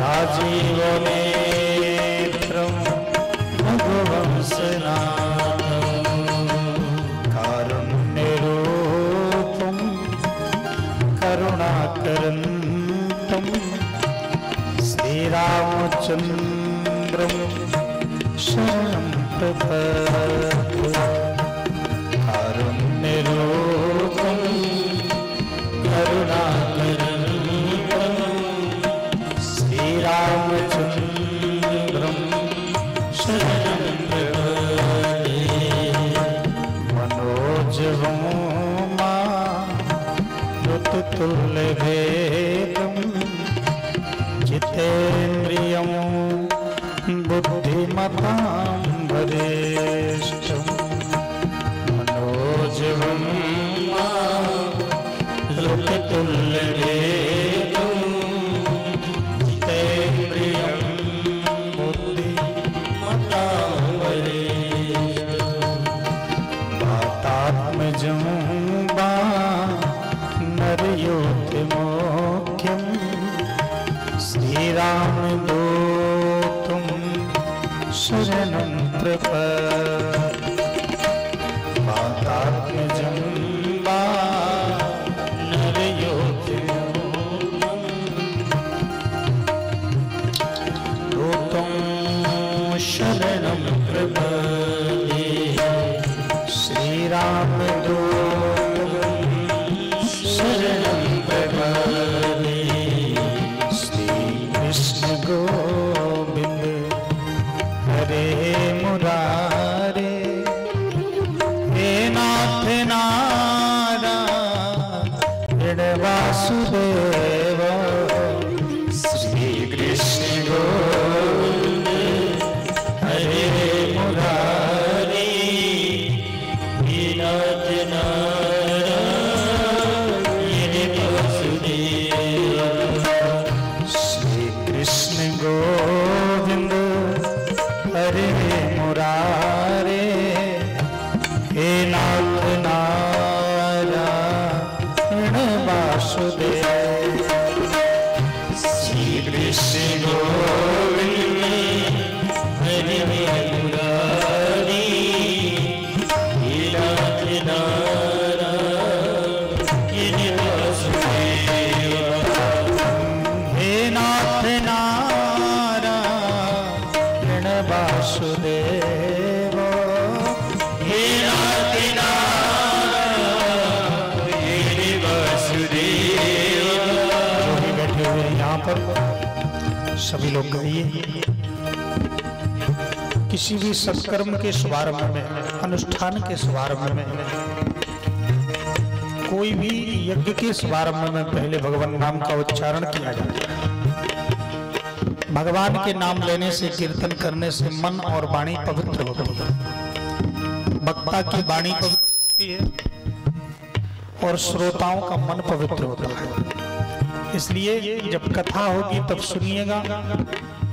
राजीवनेत्रं रघुवंशनाथं कारुण्यरूपं करुणाकरन्तं श्रीरामचन्द्रं शरणं प्रपद्ये। कारुण्यरूपं करुणाकरन्तं श्रीरामचन्द्रं शरणं प्रपद्ये। मनोजवं मारुततुल्यवेगं जितेन्द्रियं बुद्धिमतां वरिष्ठं। मनोजवं मारुततुल्यवेगं जितेन्द्रियं बुद्धिमतां वरिष्ठं। वातात्मजं वानरयोगिमुख्यं श्रीरामदूतं शरणं प्रपद्ये। वातात्मजं वानरयोगिमुख्यं शरणं प्रपद्ये। श्रीरामदूतं शरणं प्रपद्ये। श्रीकृष्ण गोविंद हरे मुरारे हे नाथ नारायण वासुदेव। श्रीकृष्ण गोविंद हरे मुरारे हे नाथ नारायण वासुदेव। श्रीकृष्ण गोविंद हरे मुरारे हे नाथ नारायण वासुदेव। श्रीकृष्ण गोविंद हरे मुरारे हे नाथ नारायण वासुदेव। हे नाथ नारायण वासुदेव। हे नाथ नारायण वासुदेव। जो भी बैठे हुए हैं यहाँ पर सभी लोग गाइए। किसी भी सत्कर्म के शुभारंभ में, अनुष्ठान के शुभारंभ में, कोई भी यज्ञ के शुभारंभ में पहले भगवान नाम का उच्चारण किया जाता है। भगवान के नाम लेने से, कीर्तन करने से मन और वाणी पवित्र होती है। वक्ता की वाणी पवित्र होती है और श्रोताओं का मन पवित्र होता है। इसलिए जब कथा होगी तब सुनिएगा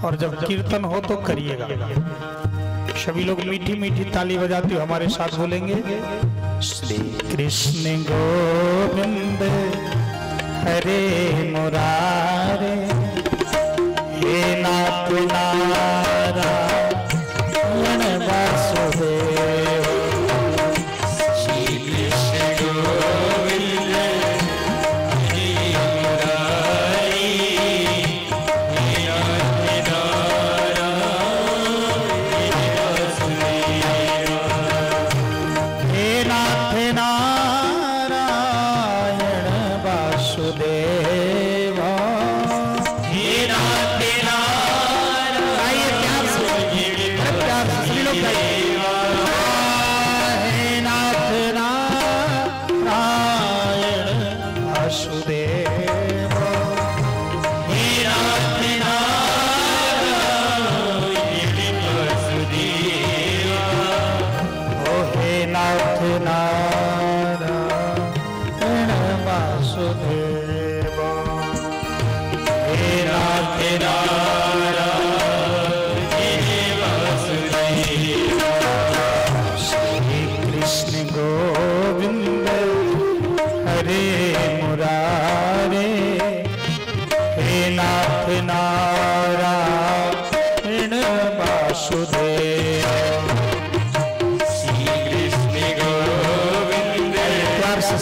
और जब कीर्तन हो तो करिएगा। सभी लोग मीठी मीठी ताली बजाते हुए हमारे साथ बोलेंगे। श्री कृष्ण गोविंद हरे मुरारे हे नाथ नारायण वासुदेव। श्री कृष्ण गोविंद हरे मुरारे हे नाथ नारायण वासुदेव। हे नाथ नारायण वासुदेव। हे नाथ हे नाथ नारायण वासुदेव। श्री कृष्ण गोविंद प्यार से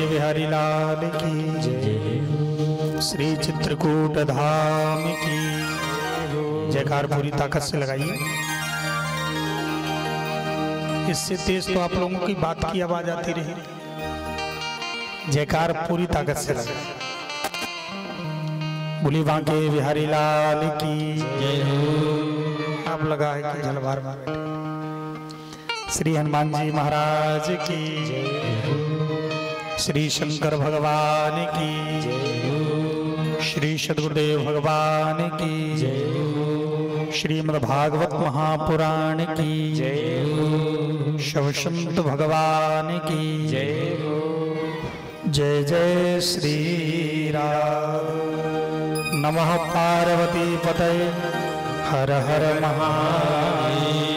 बिहारी लाल की जय। श्री चित्रकूट धाम की जयकार पूरी ताकत से लगाइए। इससे तेज तो आप लोगों की बात की आवाज आती रही। जयकार पूरी ताकत से लगाइए। बोली बांके बिहारी लाल की जय। आप लगाए कि झलवार मार श्री हनुमान जी महाराज की जय। श्री शंकर भगवान की जय। श्री सद्गुरुदेव भगवान की जय। श्रीमद्भागवत महापुराण की जय। शिव संत भगवान की जय। जय जय श्री राम। नमः पार्वती पतये हर हर महादेव।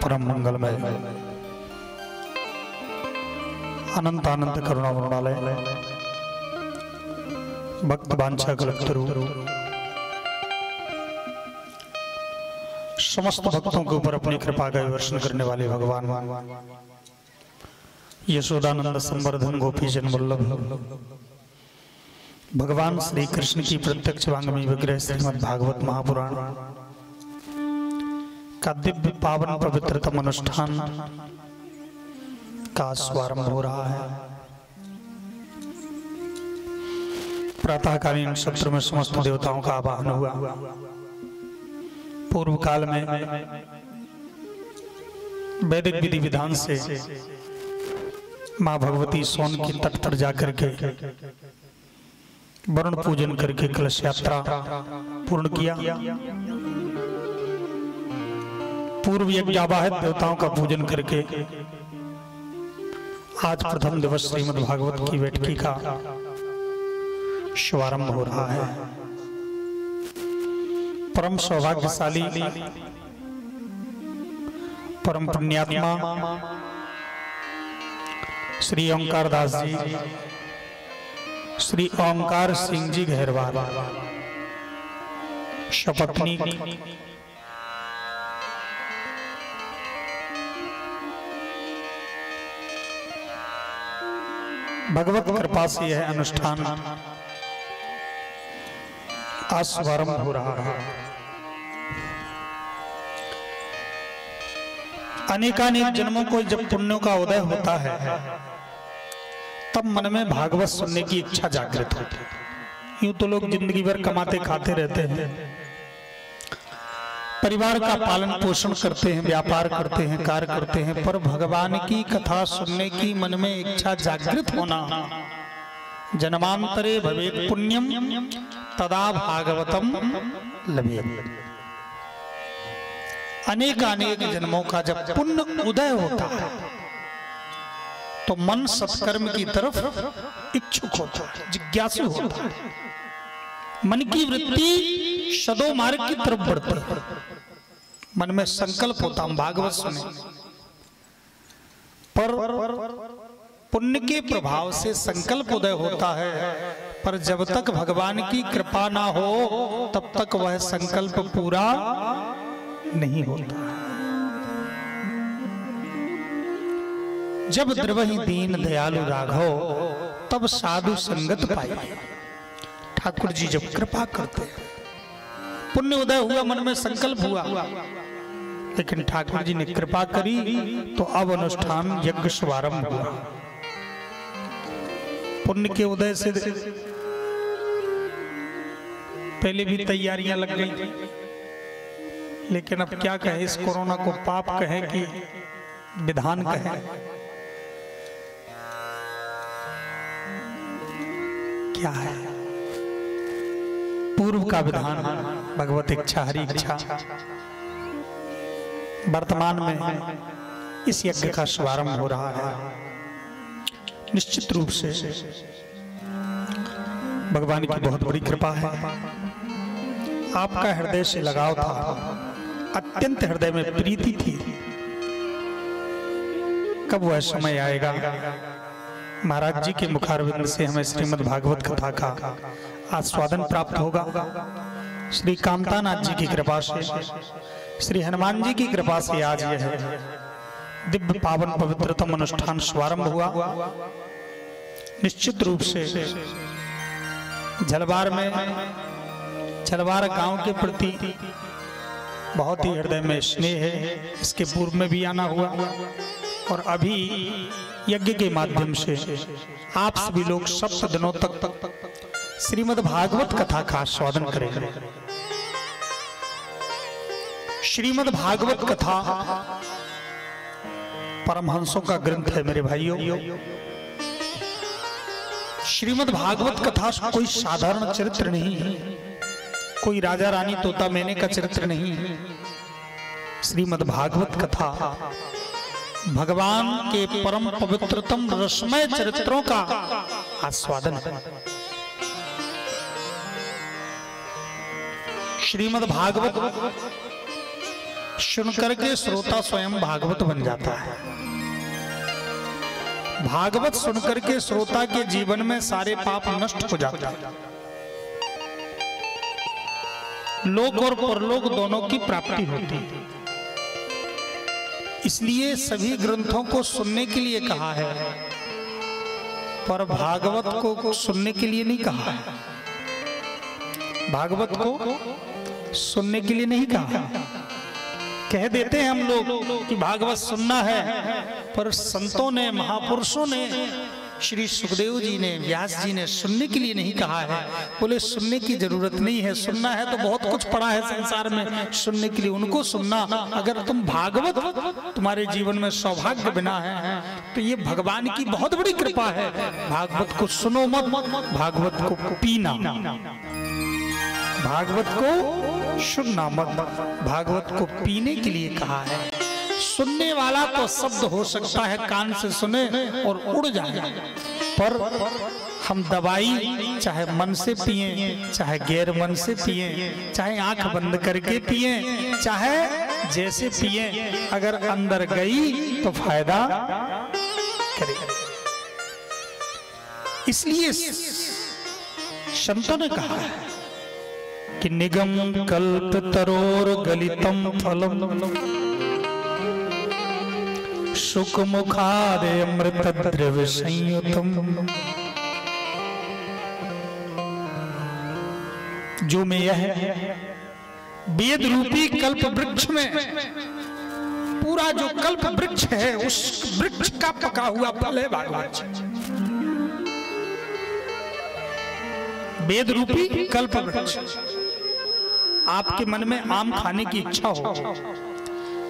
परम मंगलमय अनंत आनंद करुणा वरुणालय भक्त वांछा कल्पतरु समस्त भक्तों के ऊपर अपनी कृपा का वर्षण करने वाले भगवान यशोदानंद संवर्धन गोपीजन वल्लभ भगवान श्री कृष्ण की प्रत्यक्ष वांग्मय विग्रह श्रीमद् भागवत महापुराण का दिव्य पावन पवित्रतम अनुष्ठान का शुभारंभ हो रहा है। प्रातःकालीन सत्र में समस्त देवताओं का आवाहन हुआ। पूर्व काल में वैदिक विधि विधान से मां भगवती सोन की तट पर जाकर के वरुण पूजन करके कलश यात्रा पूर्ण किया। पूर्व यज्ञावाहित देवताओं का पूजन करके आज प्रथम दिवस श्रीमद् भागवत की बैठकी का शुभारंभ हो रहा है। परम सौभाग्यशाली परम पुण्यात्मा श्री ओंकार दास जी श्री ओंकार सिंह जी गहरवाल शपथनी भगवत कृपा से यह अनुष्ठान आज शुभारंभ हो रहा है। अनेकानेक जन्मों को जब पुण्यों का उदय होता है तब मन में भागवत सुनने की इच्छा जागृत होती है। यूं तो लोग जिंदगी भर कमाते खाते रहते हैं, परिवार का पालन पोषण करते हैं, व्यापार करते हैं, कार्य करते हैं, पर भगवान की कथा सुनने की मन में इच्छा जागृत होना, जन्मांतरे भवेत् पुण्यम तदा भागवतम लभेत्। अनेक जन्मों का जब पुण्य उदय होता है तो मन सत्कर्म की तरफ इच्छुक होता है, जिज्ञासु होता है, मन की वृत्ति सदो मार्ग की तरफ बढ़ती है। मन में संकल्प होता हम भागवत सुने, पर पुण्य के प्रभाव से संकल्प उदय होता है, पर जब तक भगवान की कृपा ना हो तब तक वह संकल्प पूरा नहीं होता। जब द्रवहि दीन दयालु राघव तब साधु संगत पाई। ठाकुर जी जब कृपा करते हैं, पुण्य उदय हुआ, मन में संकल्प हुआ, लेकिन ठाकुर जी ने कृपा करी तो अब अनुष्ठान यज्ञ शुभारंभ हुआ। पुण्य के उदय से पहले भी तैयारियां लग गई, लेकिन अब क्या कहे, इस कोरोना को पाप कहे कि विधान कहे, क्या है? पूर्व का विधान, भगवत इच्छा हरि इच्छा। वर्तमान में इस यज्ञ का शुभारंभ हो रहा है। निश्चित रूप से भगवान की बहुत बड़ी कृपा है। आपका हृदय से लगाव था, अत्यंत हृदय में प्रीति थी। कब वह समय आएगा महाराज जी के मुखारविंद से हमें श्रीमद् भागवत कथा का आस्वादन प्राप्त होगा। श्री कामतानाथ जी की कृपा से, श्री हनुमान जी की कृपा से आज यह दिव्य पावन पवित्रतम अनुष्ठान शुभारंभ हुआ। निश्चित रूप से झलवार में, झलवार गांव के प्रति बहुत ही हृदय में स्नेह है। इसके पूर्व में भी आना हुआ और अभी यज्ञ के माध्यम से आप सभी लोग 7 दिनों तक श्रीमद् भागवत कथा का आस्वादन करेंगे। श्रीमद् भागवत कथा परमहंसों का ग्रंथ है मेरे भाइयों। श्रीमद् भागवत कथा कोई साधारण चरित्र नहीं है, कोई राजा रानी तोता मैने का चरित्र नहीं है। श्रीमद् भागवत कथा भगवान के परम पवित्रतम रसमय चरित्रों का आस्वादन है। श्रीमद् भागवत सुनकर के श्रोता स्वयं भागवत बन जाता है। भागवत सुनकर के श्रोता के जीवन में सारे पाप नष्ट हो जाते हैं। लोक और परलोक दोनों की प्राप्ति होती है। इसलिए सभी ग्रंथों को सुनने के लिए कहा है, पर भागवत को सुनने के लिए नहीं कहा है। भागवत को सुनने के लिए नहीं कहा। कह देते हैं हम लोग कि भागवत सुनना है, पर संतों ने, महापुरुषों ने, श्री सुखदेव जी ने, व्यास जी ने सुनने के लिए नहीं कहा है। बोले सुनने की जरूरत नहीं है, सुनना है तो बहुत कुछ पड़ा है संसार में सुनने के लिए, उनको सुनना। अगर तुम भागवत तुम्हारे जीवन में सौभाग्य बना है तो ये भगवान की बहुत बड़ी कृपा है। भागवत को सुनो मत, भागवत को पीना, भागवत को सुनना मत, भागवत को पीने के लिए कहा है। सुनने वाला तो शब्द हो सकता है कान से सुने और उड़ जाए, पर हम दवाई चाहे मन से पिए, चाहे गैर मन से पिए, चाहे आंख बंद करके पिए, चाहे जैसे पिए, अगर अंदर गई तो फायदा करेगी। इसलिए संतों ने कहा है कि निगम कल्प तरोर गलितम फलम सुख मुखादे अमृत द्रव्य संयुतम। जो में यह वेद रूपी कल्प वृक्ष में, पूरा जो कल्प वृक्ष है उस वृक्ष का पका हुआ फल है भागवत। वेद रूपी कल्प वृक्ष आपके मन में आम खाने की इच्छा हो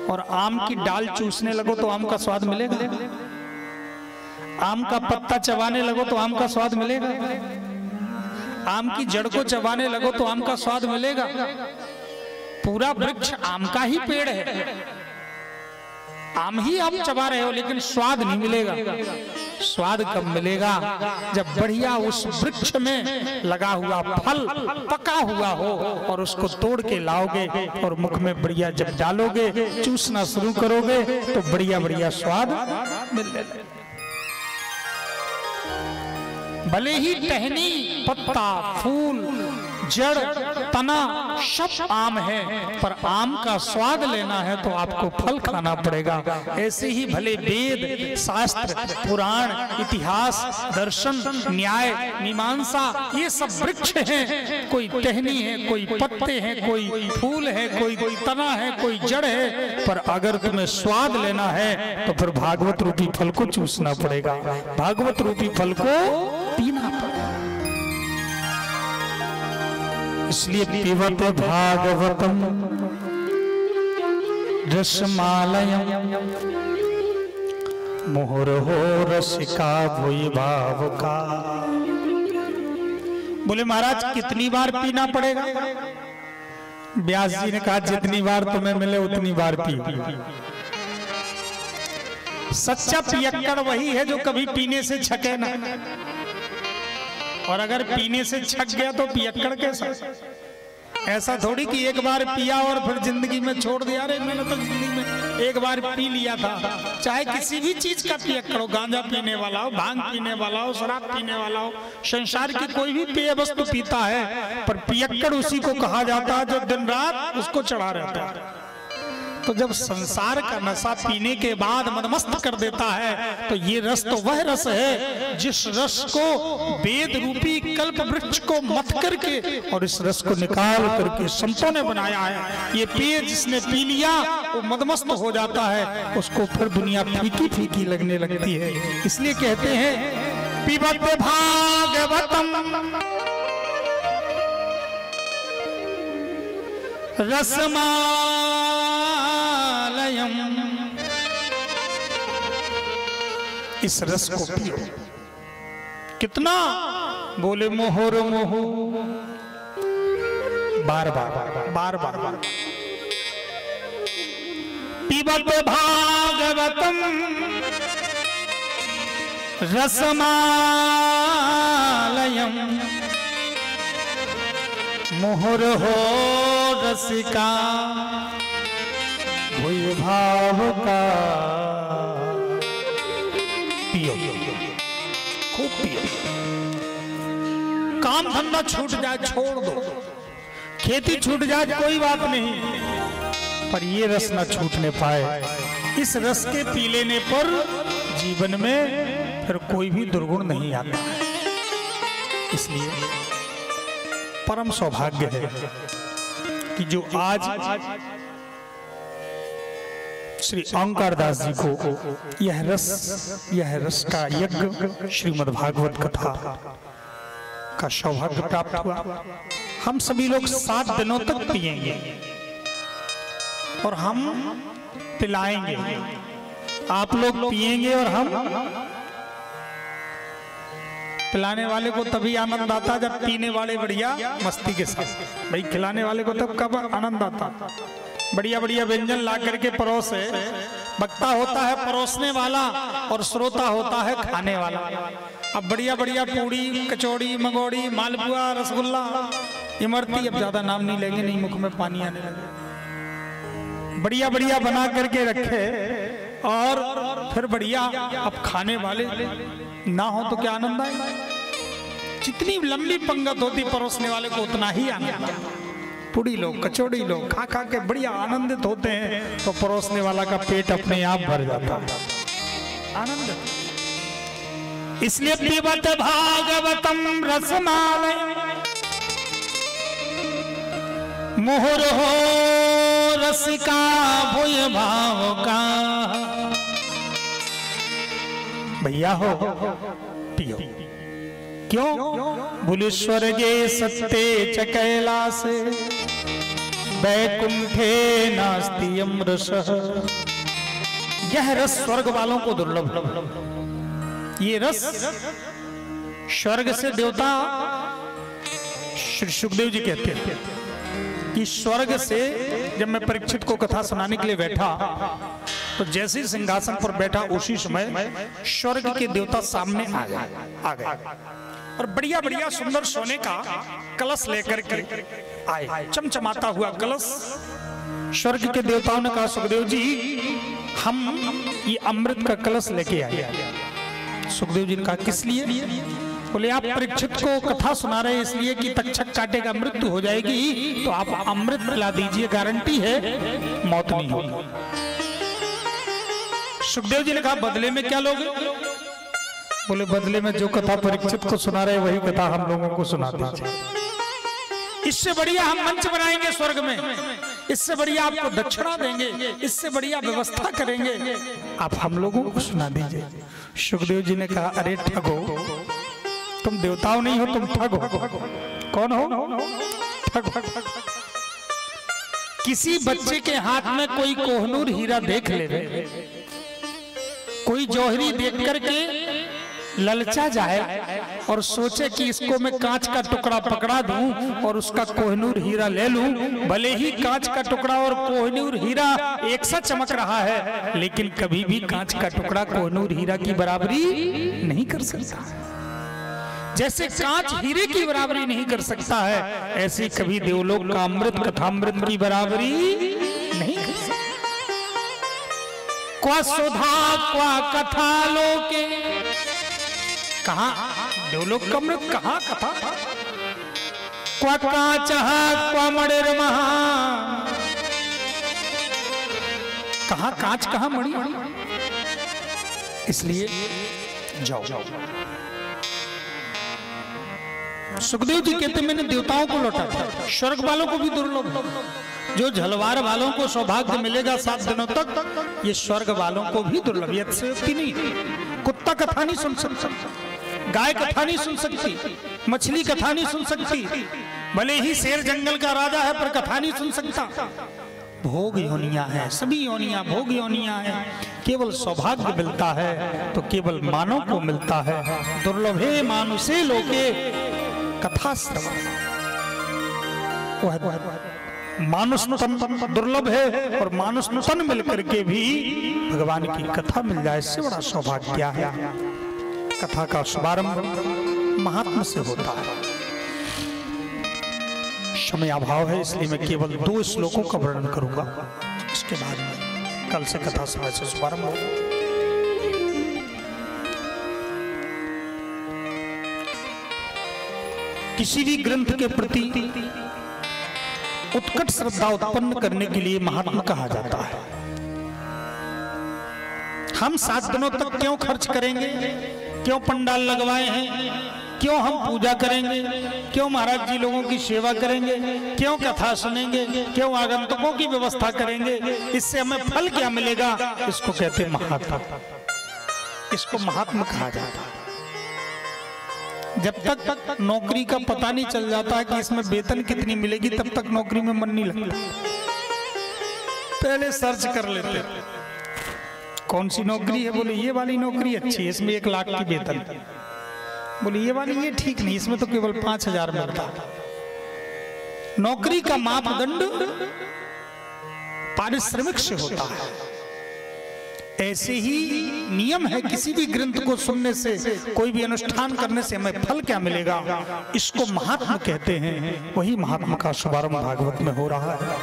और आम की डाल चूसने लगो तो आम का स्वाद मिलेगा? आम का पत्ता चबाने लगो तो आम का स्वाद मिलेगा? आम की जड़ को चबाने लगो तो आम का स्वाद मिलेगा? पूरा वृक्ष आम का ही पेड़ है, आम ही आप चबा रहे हो, लेकिन स्वाद नहीं मिलेगा। स्वाद कब मिलेगा? जब बढ़िया उस वृक्ष में लगा हुआ फल पका हुआ हो और उसको तोड़ के लाओगे और मुख में बढ़िया जब डालोगे, चूसना शुरू करोगे तो बढ़िया बढ़िया स्वाद मिलेगा। भले ही टहनी, पत्ता, फूल, जड़, तना सब आम है, पर आम का स्वाद लेना है तो आपको फल खाना पड़ेगा। ऐसे ही भले वेद, शास्त्र, पुराण, इतिहास, दर्शन, न्याय, मीमांसा ये सब वृक्ष हैं। कोई टहनी है, कोई पत्ते हैं, कोई फूल है, कोई तना है, कोई जड़ है, पर अगर तुम्हें स्वाद लेना है तो फिर भागवत रूपी फल को चूसना पड़ेगा, भागवत रूपी फल को पीना पड़ेगा। इसलिए पिबत भागवतम रसमालयम मुहुर्हो रसिका भुवि भावुका। बोले महाराज कितनी बार पीना पड़ेगा? व्यास जी ने कहा जितनी बार तुम्हें मिले उतनी बार पी। सच्चा पियक्कड़ वही है जो कभी पीने से छके ना, और अगर पीने से छक गया तो पियक्कड़ कैसा? ऐसा थोड़ी कि एक बार पिया और फिर जिंदगी में छोड़ दिया। अरे मैंने तो जिंदगी में एक बार पी लिया था। चाहे किसी भी चीज का पियक्कड़ हो, गांजा पीने वाला हो, भांग पीने वाला हो, शराब पीने वाला हो, संसार की कोई भी पेय वस्तु पीता है, पर पियक्कड़ उसी को कहा जाता है जो दिन रात उसको चढ़ा रहता है। तो जब संसार का नशा पीने के बाद मदमस्त कर देता है तो ये रस तो वह रस है जिस रस को वेद रूपी कल्प वृक्ष को मथ करके और इस रस को निकाल करके संतों ने बनाया है। ये पेय जिसने पी लिया वो मदमस्त हो जाता है, उसको फिर दुनिया फीकी फीकी लगने लगती है। इसलिए कहते हैं पिबत भागवतम रसमालयम, इस रस को पियो। कितना? बोले मोहर मोहु, बार बार बार बार बार। पिबत भागवतम रसमालयम मोहर हो रसिका भुवि भावुका। पियो, खूब पियो। काम धंधा छूट जाए छोड़ दो, खेती छूट जाए कोई बात नहीं, पर ये रस न छूटने पाए। इस रस के पी लेने पर जीवन में फिर कोई भी दुर्गुण नहीं आता है। इसलिए परम सौभाग्य है कि जो आज श्री ओंकारदास जी को यह रस का यज्ञ श्रीमद् भागवत कथा का सौभाग्य प्राप्त हुआ। हम सभी लोग 7 दिनों तक पिएंगे और हम पिलाएंगे। आप लोग पिएंगे और हम पिलाने वाले को तभी आनंद आता जब पीने वाले बढ़िया मस्ती के साथ। भाई खिलाने वाले को तब कब आनंद आता? बढ़िया बढ़िया व्यंजन ला करके परोसे। वक्ता होता है परोसने वाला और श्रोता होता है खाने वाला। अब बढ़िया बढ़िया पूड़ी, कचौड़ी, मंगोड़ी, मालपुआ, रसगुल्ला, इमरती, अब ज्यादा नाम नहीं लेंगे, नहीं मुख में पानी आने लगे। बढ़िया बढ़िया बना करके रखे और फिर बढ़िया अब खाने वाले ना हो तो क्या आनंद आएगा? जितनी लंबी पंगत होती परोसने वाले को उतना ही आनंद। पूड़ी लो, कचौड़ी लो, खा खा के बढ़िया आनंदित होते हैं तो परोसने वाला का पेट अपने आप भर जाता है। आनंद। इसलिए पिबत भागवतम रसमालयम मुहुर्हो रसिका भुवि भावुका। भैया हो पियो। क्यों? बोले स्वर्गे सत्ते च कैलासे वैकुंठे नास्ति रसः। यह रस स्वर्ग वालों को दुर्लभ। ये रस स्वर्ग से देवता श्री सुखदेव जी कहते हैं कि स्वर्ग से जब मैं परीक्षित को कथा सुनाने के लिए बैठा तो जैसे ही सिंहासन पर बैठा उसी समय स्वर्ग के देवता सामने आ गए और बढ़िया बढ़िया सुंदर सोने का कलश लेकर के आए। चमचमाता हुआ कलश। स्वर्ग के देवताओं ने कहा सुखदेव जी हम ये अमृत का कलश लेके आए। सुखदेव जी ने कहा किस लिए? बोले आप परीक्षित को कथा सुना रहे इसलिए कि तक्षक काटेगा मृत्यु हो जाएगी, तो आप अमृत पिला दीजिए, गारंटी है मौत नहीं होगी। सुखदेव जी ने कहा बदले में क्या लोगे? बोले बदले में जो कथा परीक्षित को सुना रहे वही कथा हम लोगों को सुना दीजिए। इससे बढ़िया हम मंच बनाएंगे स्वर्ग में, इससे बढ़िया आपको दक्षिणा देंगे, इससे बढ़िया व्यवस्था करेंगे, आप हम लोगों को सुना दीजिए। सुखदेव जी ने कहा अरे ठगो, तुम देवताओं नहीं हो, तुम ठग हो। कौन हो? ठग। किसी बच्चे के हाथ में कोई कोहनूर हीरा देख ले, कोई जौहरी देख करके ललचा जाए और सोचे कि इसको मैं कांच का टुकड़ा पकड़ा दूं और उसका कोहनूर हीरा ले लूं। भले ही कांच का टुकड़ा और कोहनूर हीरा एक सा चमक रहा है, लेकिन कभी भी कांच का टुकड़ा कोहनूर हीरा की बराबरी नहीं कर सकता। जैसे कांच हीरे की बराबरी नहीं कर सकता है, ऐसे कभी देवलोक का अमृत कथामृत की बराबरी नहीं कर सकता। क्वा सुधा क्वा कथा लोके, कहा देवलोक का अमृत, कहा कथा। क्वा कांचः क्वा मणिर्मः, कहा कांच कहा मणि। इसलिए जाओ। सुखदेव जी कहते मैंने देवताओं को लौटा था, स्वर्ग वालों को भी दुर्लभ। जो झलवार वालों को सौभाग्य मिलेगा 7 दिनों तक, ये स्वर्ग वालों को भी दुर्लभ। ये अतिशयोक्ति नहीं। कुत्ता कथा नहीं सुन सकता, गाय कथा नहीं सुन सकती, मछली कथा नहीं सुन सकती, भले ही शेर जंगल का राजा है पर कथा नहीं सुन सकता। भोग योनियां हैं, सभी योनियां भोग योनियां हैं। केवल सौभाग्य मिलता है तो केवल मानव को मिलता है। दुर्लभे मानुषे लोके कथा श्रवण। मानुष तन दुर्लभ है और मानुष तन मिलकर के भी भगवान की कथा मिल जाए, इससे बड़ा सौभाग्य क्या है। कथा का शुभारंभ महात्मा से होता है। समय अभाव है इसलिए मैं केवल 2 श्लोकों का वर्णन करूंगा, इसके बाद में कल से कथा समय से शुभारंभ होगा। किसी भी ग्रंथ के प्रति उत्कट श्रद्धा उत्पन्न करने के लिए महात्मा कहा जाता है। हम 7 दिनों तक क्यों खर्च करेंगे, क्यों पंडाल लगवाए हैं, क्यों हम पूजा करेंगे, क्यों महाराज जी लोगों की सेवा करेंगे, क्यों कथा सुनेंगे, क्यों आगंतुकों की व्यवस्था करेंगे, इससे हमें फल क्या मिलेगा? इसको कहते हैं महात्मा। इसको महात्मा कहा जाता है। जब तक नौकरी का पता नहीं चल जाता है कि इसमें वेतन कितनी मिलेगी, तब तक नौकरी में मन नहीं लगता। पहले सर्च कर लेते कौन सी नौकरी है। बोले ये वाली नौकरी अच्छी है, इसमें 1 लाख की वेतन। बोले ये वाली ये ठीक नहीं, इसमें तो केवल 5000 मिलता। नौकरी का मापदंड पारिश्रमिक से होता है। ऐसे ही नियम है, किसी भी ग्रंथ को सुनने से, कोई भी अनुष्ठान करने से हमें फल क्या मिलेगा, इसको महात्मा कहते हैं। वही महात्मा का शुभारंभ भागवत में हो रहा है।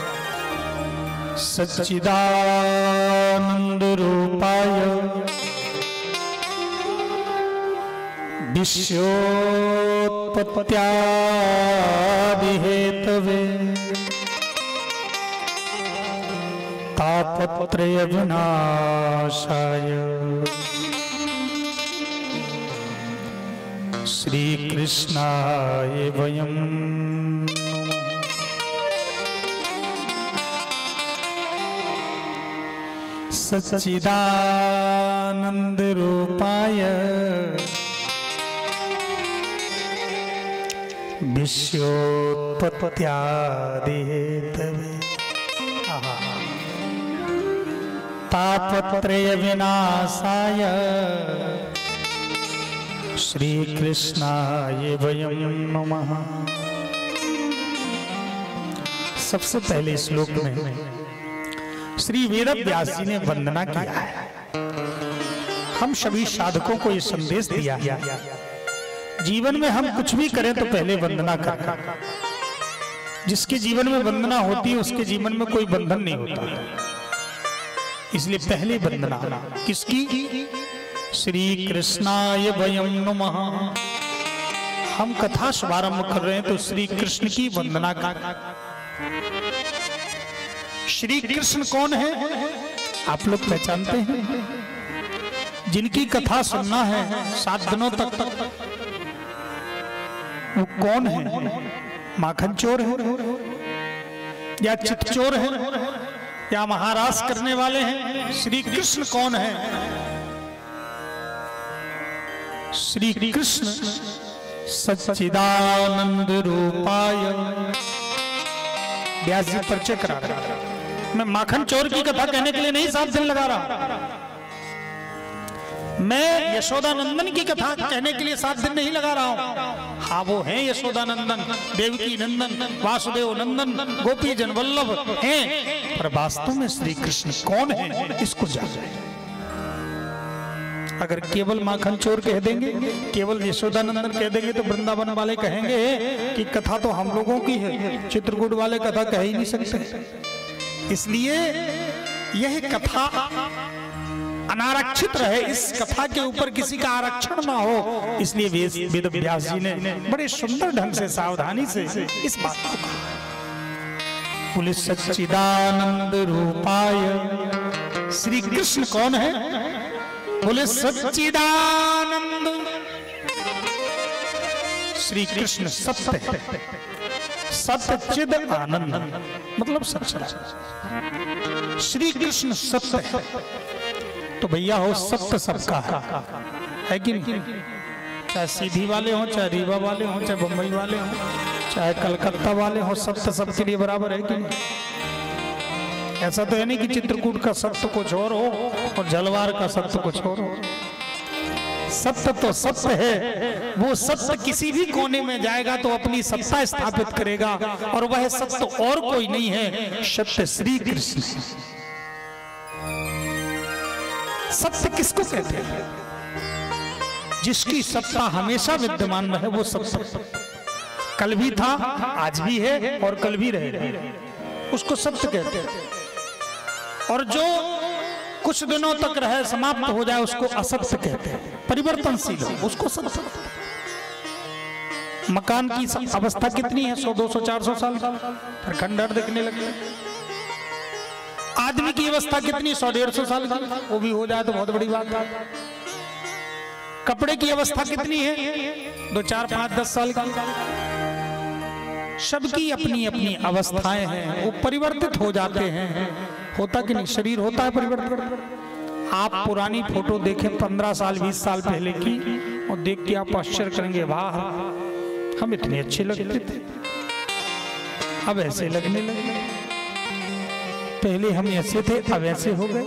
सच्चिदानंद रूपाय विश्वोत्पत्त्यादिहेतवे तापत्रय विनाशाय श्री कृष्णाय वयं सच्चिदानंद रूपाय विश्वोत्पत्त्यादिहेतवे तापत्रय विनाशाय श्री कृष्णाय वयं नमः। सबसे पहले श्लोक में श्री वेदव्यास जी ने वंदना किया है। हम सभी साधकों को ये संदेश दिया है, जीवन में हम कुछ भी करें तो पहले वंदना करें। जिसके जीवन में वंदना होती है उसके जीवन में कोई बंधन नहीं होता। इसलिए पहले वंदना किसकी? श्री कृष्णाय वयं नमः। हम कथा शुभारंभ कर रहे हैं तो श्री कृष्ण की वंदना कर। श्री कृष्ण कौन है आप लोग पहचानते हैं? जिनकी कथा सुनना है 7 दिनों तक, वो कौन है? माखन चोर है या चित चोर है या महाराज करने वाले हैं? श्री कृष्ण कौन है? श्री कृष्ण सच्चिदानंद रूपाय। व्यास जी परिचय करा रहा। मैं माखन चोर की कथा कहने के लिए नहीं 7 दिन लगा रहा। मैं यशोदानंदन की कथा कहने के लिए 7 दिन नहीं लगा रहा हूं। हाँ, वो हैं यशोदानंदन, देवकी नंदन, वासुदेव नंदन, गोपी जन वल्लभ हैं, पर वास्तव में श्री कृष्ण कौन है इसको जाने। अगर केवल माखन चोर कह देंगे, केवल यशोदानंदन कह देंगे तो वृंदावन वाले कहेंगे कि कथा तो हम लोगों की है, चित्रकूट वाले कथा कह ही नहीं सकते। इसलिए यह कथा अनारक्षित रहे, इस कथा के ऊपर किसी का आरक्षण ना हो। इसलिए वेद व्यास जी ने बड़े सुंदर ढंग से, सावधानी से इस बात को कहा। बोले सच्चिदानंद रूपाय। श्री कृष्ण कौन है? बोले सच्चिदानंद। श्री कृष्ण सत्य है, सच्चिद आनंद मतलब सच्चा। श्री कृष्ण सत्य है तो भैया हो सत्य सबका है कि नहीं? चाहे सीधी वाले हो, चाहे रीवा वाले हो, चाहे बम्बई वाले हो, चाहे कलकत्ता वाले हो, सत्य सबके लिए बराबर है कि नहीं? ऐसा तो है नहीं कि चित्रकूट का सत्य कुछ और हो और जलवार का सत्य कुछ और हो। सत्य तो सत्य है। वो सत्य किसी भी कोने में जाएगा तो अपनी सत्ता स्थापित करेगा, और वह सत्य और कोई नहीं है, सत्य श्री कृष्ण। सत्य किसको कहते हैं? जिसकी सत्ता हमेशा विद्यमान में है वो सत्य। कल भी था, आज भी है और कल भी रहेगा, उसको सत्य कहते हैं। और जो कुछ दिनों तक रहे, समाप्त हो जाए, उसको असत्य कहते हैं। परिवर्तनशील हो उसको सत्य। मकान की अवस्था कितनी है? 100, 200, 400 साल का, फिर खंडहर दिखने लगते। आदमी की अवस्था कितनी? 100, 150 साल की, वो भी हो जाए तो बहुत बड़ी बात है। कपड़े की अवस्था कितनी है? 2, 4, 5, 10 साल की। सबकी अपनी अपनी अवस्थाएं हैं, वो परिवर्तित हो जाते हैं। होता कि नहीं? शरीर होता है परिवर्तन। आप पुरानी फोटो देखें 15 साल 20 साल पहले की, और देख के आप आश्चर्य करेंगे, वाह हम इतने अच्छे लगते थे, अब ऐसे लगने लगे। पहले हम ऐसे थे, अब ऐसे हो गए।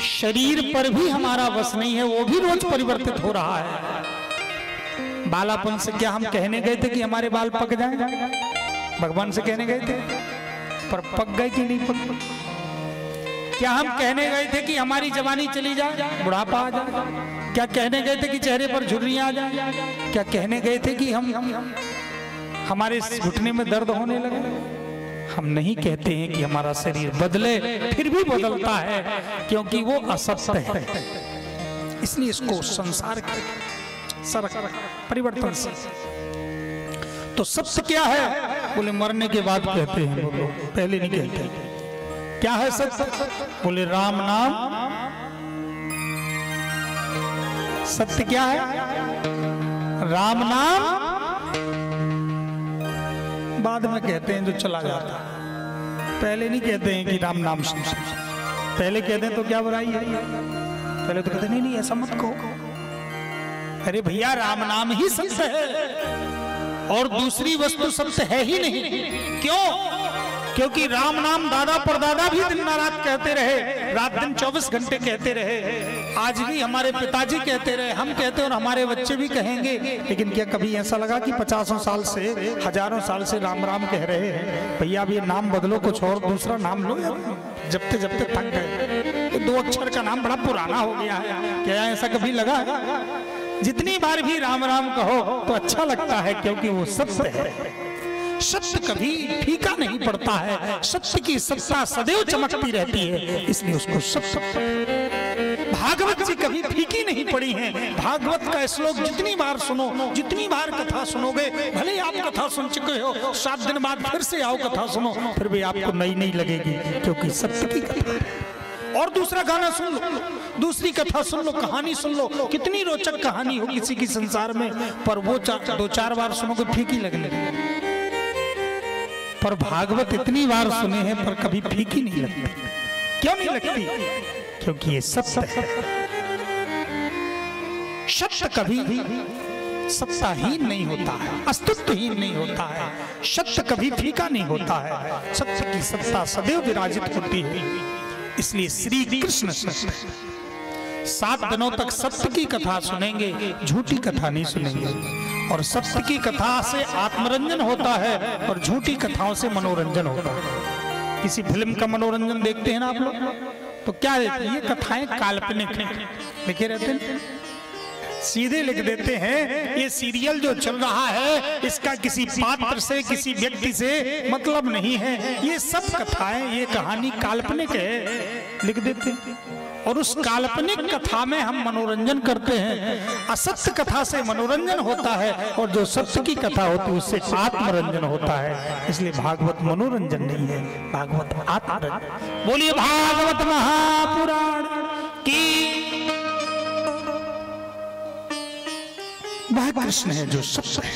शरीर पर भी हमारा बस नहीं है, वो भी रोज परिवर्तित हो रहा है। बालापन से क्या हम कहने गए थे कि हमारे बाल पक जाएं? भगवान से कहने गए थे, पर पक गए कि नहीं पक? क्या हम कहने गए थे कि हमारी जवानी चली जाए, बुढ़ापा आ जाए? क्या कहने गए थे कि चेहरे पर झुर्रियां आ जाए? क्या कहने गए थे कि हम हमारे घुटने में दर्द होने लगे? हम नहीं कहते हैं कि हमारा शरीर बदले, फिर भी बदलता है, क्योंकि वो असत्य है। इसलिए इसको संसार के परिवर्तन से। तो सत्य क्या है? बोले मरने के बाद कहते हैं वो लोग, पहले नहीं कहते। क्या है सत्य? बोले राम नाम। सत्य क्या है? राम नाम। बाद में कहते हैं जो चला जाता, पहले नहीं कहते हैं कि राम नाम सुन। पहले कहते हैं तो क्या बुराई है? पहले तो कहते नहीं ऐसा मत कहो। अरे भैया, राम नाम ही सत्य है और दूसरी वस्तु सत्य है ही नहीं। क्यों? क्योंकि राम नाम दादा परदादा भी दिन रात कहते रहे, रात दिन 24 घंटे कहते रहे। आज भी हमारे पिताजी कहते रहे, हम कहते और हमारे बच्चे भी कहेंगे। लेकिन क्या कभी ऐसा लगा कि 50 साल से, हजारों साल से राम राम कह रहे हैं? भैया अब ये नाम बदलो, कुछ और दूसरा नाम लो यार, जपते जपते थक गए। तो 2 अक्षर का नाम बड़ा पुराना हो गया है। क्या ऐसा कभी लगा? जितनी बार भी राम राम कहो तो अच्छा लगता है, क्योंकि वो सत्य है। सत्य कभी फीका नहीं पड़ता है, सत्य की सत्ता सदैव चमकती रहती है, इसलिए उसको सत्य। भागवत जी कभी फीकी नहीं पड़ी हैं। भागवत का श्लोक जितनी बार सुनो, जितनी बार कथा सुनोगे, भले ही आप कथा सुन चुके हो, 7 दिन बाद फिर से आओ कथा सुनो, फिर भी आपको नई नहीं लगेगी, क्योंकि सत्य की कथा है। और दूसरा गाना सुन लो, दूसरी कथा सुन लो, कहानी सुन लो, कितनी रोचक कहानी हो किसी की संसार में, पर वो 2-4 बार सुनोगे फीकी लगने लगेगी। पर भागवत इतनी बार सुने हैं पर कभी फीकी नहीं लगती। क्यों नहीं लगती? क्योंकि ये सत्य है। सत्य कभी सत्ताहीन नहीं होता है, अस्तित्वहीन नहीं होता है। सत्य कभी फीका नहीं होता है, सत्य की सत्ता सदैव विराजित होती है। इसलिए श्री कृष्ण 7 दिनों तक सत्य की कथा सुनेंगे, झूठी कथा नहीं सुनेंगे। और सत्य की कथा से आत्मरंजन होता है और झूठी कथाओं से मनोरंजन होता है। किसी फिल्म का मनोरंजन देखते हैं ना आप लोग, तो क्या देते हैं? ये कथाएं काल्पनिक लिखे रहते हैं, सीधे लिख देते हैं ये सीरियल जो चल रहा है इसका किसी पात्र से, किसी व्यक्ति से मतलब नहीं है, ये सब कथाएं, ये कहानी काल्पनिक है, लिख देते हैं। और उस काल्पनिक कथा में हम मनोरंजन करते हैं। असत्य कथा से मनोरंजन होता है और जो सत्य की कथा होती है उससे आत्मरंजन होता है। इसलिए भागवत मनोरंजन नहीं है, भागवत आत्मरंजन। बोलिए भागवत महापुराण की। वह कृष्ण है जो सत्य है,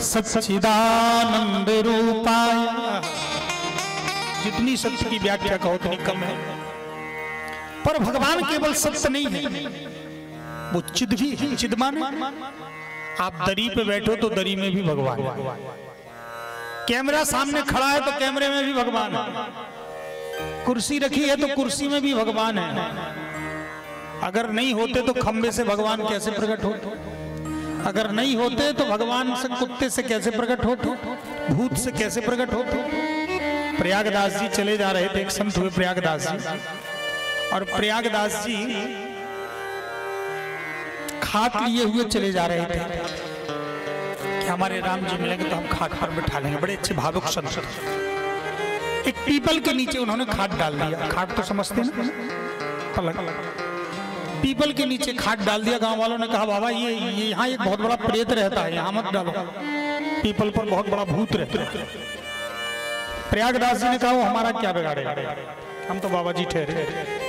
सच्चिदानंद रूपाय। जितनी सत्य की व्याख्या कहो उतनी कम है। पर भगवान केवल सत्य नहीं है, वो चिद भी है। चिद माने आप दरी पे बैठो तो दरी में भी भगवान है, कैमरा सामने खड़ा है तो कैमरे में भी भगवान है, कुर्सी रखी है तो कुर्सी में भी भगवान है। अगर नहीं होते तो खंबे से भगवान कैसे प्रकट होते? अगर नहीं होते तो भगवान से कुत्ते से कैसे प्रकट होते? भूत से कैसे प्रकट होते? प्रयागदास जी चले जा रहे थे, एक संत हुए प्रयागदास जी, और प्रयागदास जी खाट लिए हुए चले जा रहे थे कि हमारे राम जी मिलेंगे तो हम खाट पर बिठा लेंगे। बड़े अच्छे भावुक संत। एक पीपल के नीचे उन्होंने खाट डाल दिया। खाट तो समझते हैं ना, पलंग। पीपल के नीचे खाट डाल दिया। गांव वालों ने कहा बाबा ये यहाँ एक बहुत बड़ा प्रेत रहता है, यहाँ मत डालो, पीपल पर बहुत बड़ा भूत रहता है। प्रयागदास जी ने कहा वो हमारा क्या बिगाड़ेगा, हम तो बाबा जी ठहरे।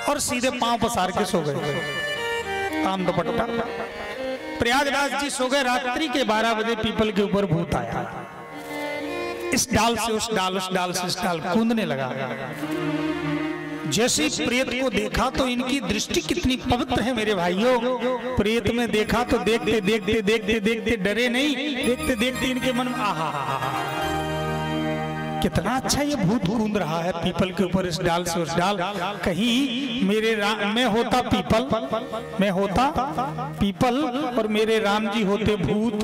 और सीधे पांव पसार के सो गए, काम दुपट्टा। प्रयागदास जी सो गए। रात्रि के 12 बजे पीपल के ऊपर भूत आया, इस डाल से उस डाल, उस डाल से इस डाल कूदने लगा। जैसे प्रेत को देखा तो इनकी दृष्टि कितनी पवित्र है मेरे भाइयों। प्रेत में देखा तो देखते देखते देखते देखते डरे नहीं, देखते देखते इनके मन में आहा कितना अच्छा ये भूत कूद रहा है पीपल के ऊपर, इस डाल से उस डाल। कहीं मेरे मैं होता पीपल, मैं होता पीपल और मेरे राम जी होते भूत।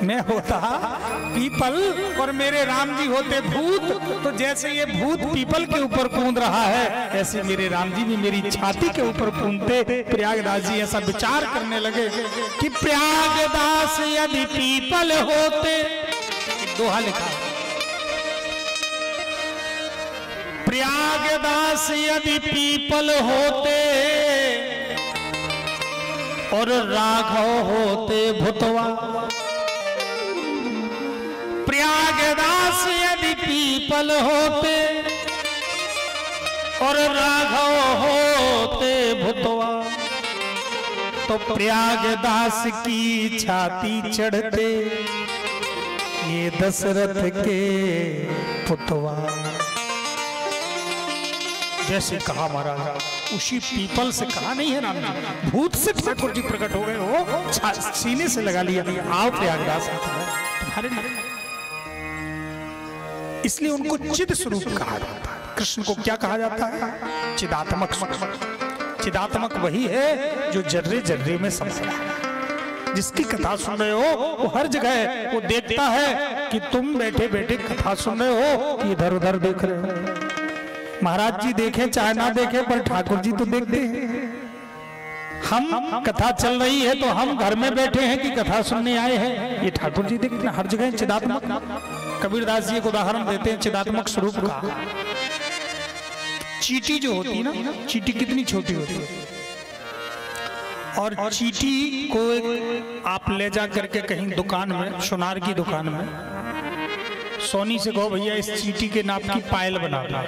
मैं होता पीपल और मेरे राम जी होते भूत। तो जैसे ये भूत पीपल के ऊपर कूद रहा है, ऐसे मेरे राम जी भी मेरी छाती के ऊपर कूदते। प्रयागदास जी ऐसा विचार करने लगे कि प्रयागदास यदि पीपल होते, दोहा लिखा, प्रयागदास यदि पीपल होते और राघव होते भुतवा। प्रयागदास यदि पीपल होते और राघव होते भुतवा, तो प्रयागदास की छाती चढ़ते ये दशरथ के पुतवा। जैसे कहा महाराज, उसी पीपल से कहा नहीं है राम जी, भूत से ठाकुर जी प्रकट हो गए हो, सीने से लगा लिया, आओ प्रयागदास तुम्हारे इसलिए उनको चिद स्वरूप कहा जाता है। कृष्ण को क्या कहा जाता है? चिदात्मक। चिदात्मक वही है जो जर्रे जर्रे में समझा है। जिसकी कथा सुन रहे हो वो हर जगह वो देखता है कि तुम बैठे बैठे कथा सुन रहे हो कि इधर उधर देख रहे हो। महाराज जी देखे चाहे ना देखे पर ठाकुर जी तो देखते हैं। हम कथा चल रही है तो हम घर में बैठे हैं कि कथा सुनने आए हैं, ये ठाकुर जी देखते हैं हर जगह। चिदात्मक। कबीरदास जी एक उदाहरण देते हैं चिदात्मक स्वरूप का। चींटी जो होती है ना, चींटी कितनी छोटी होती है, और चींटी को आप ले जा करके कहीं दुकान में, सोनार की दुकान में, सोनी से कहो भैया इस चींटी के नाप की पायल बना दो।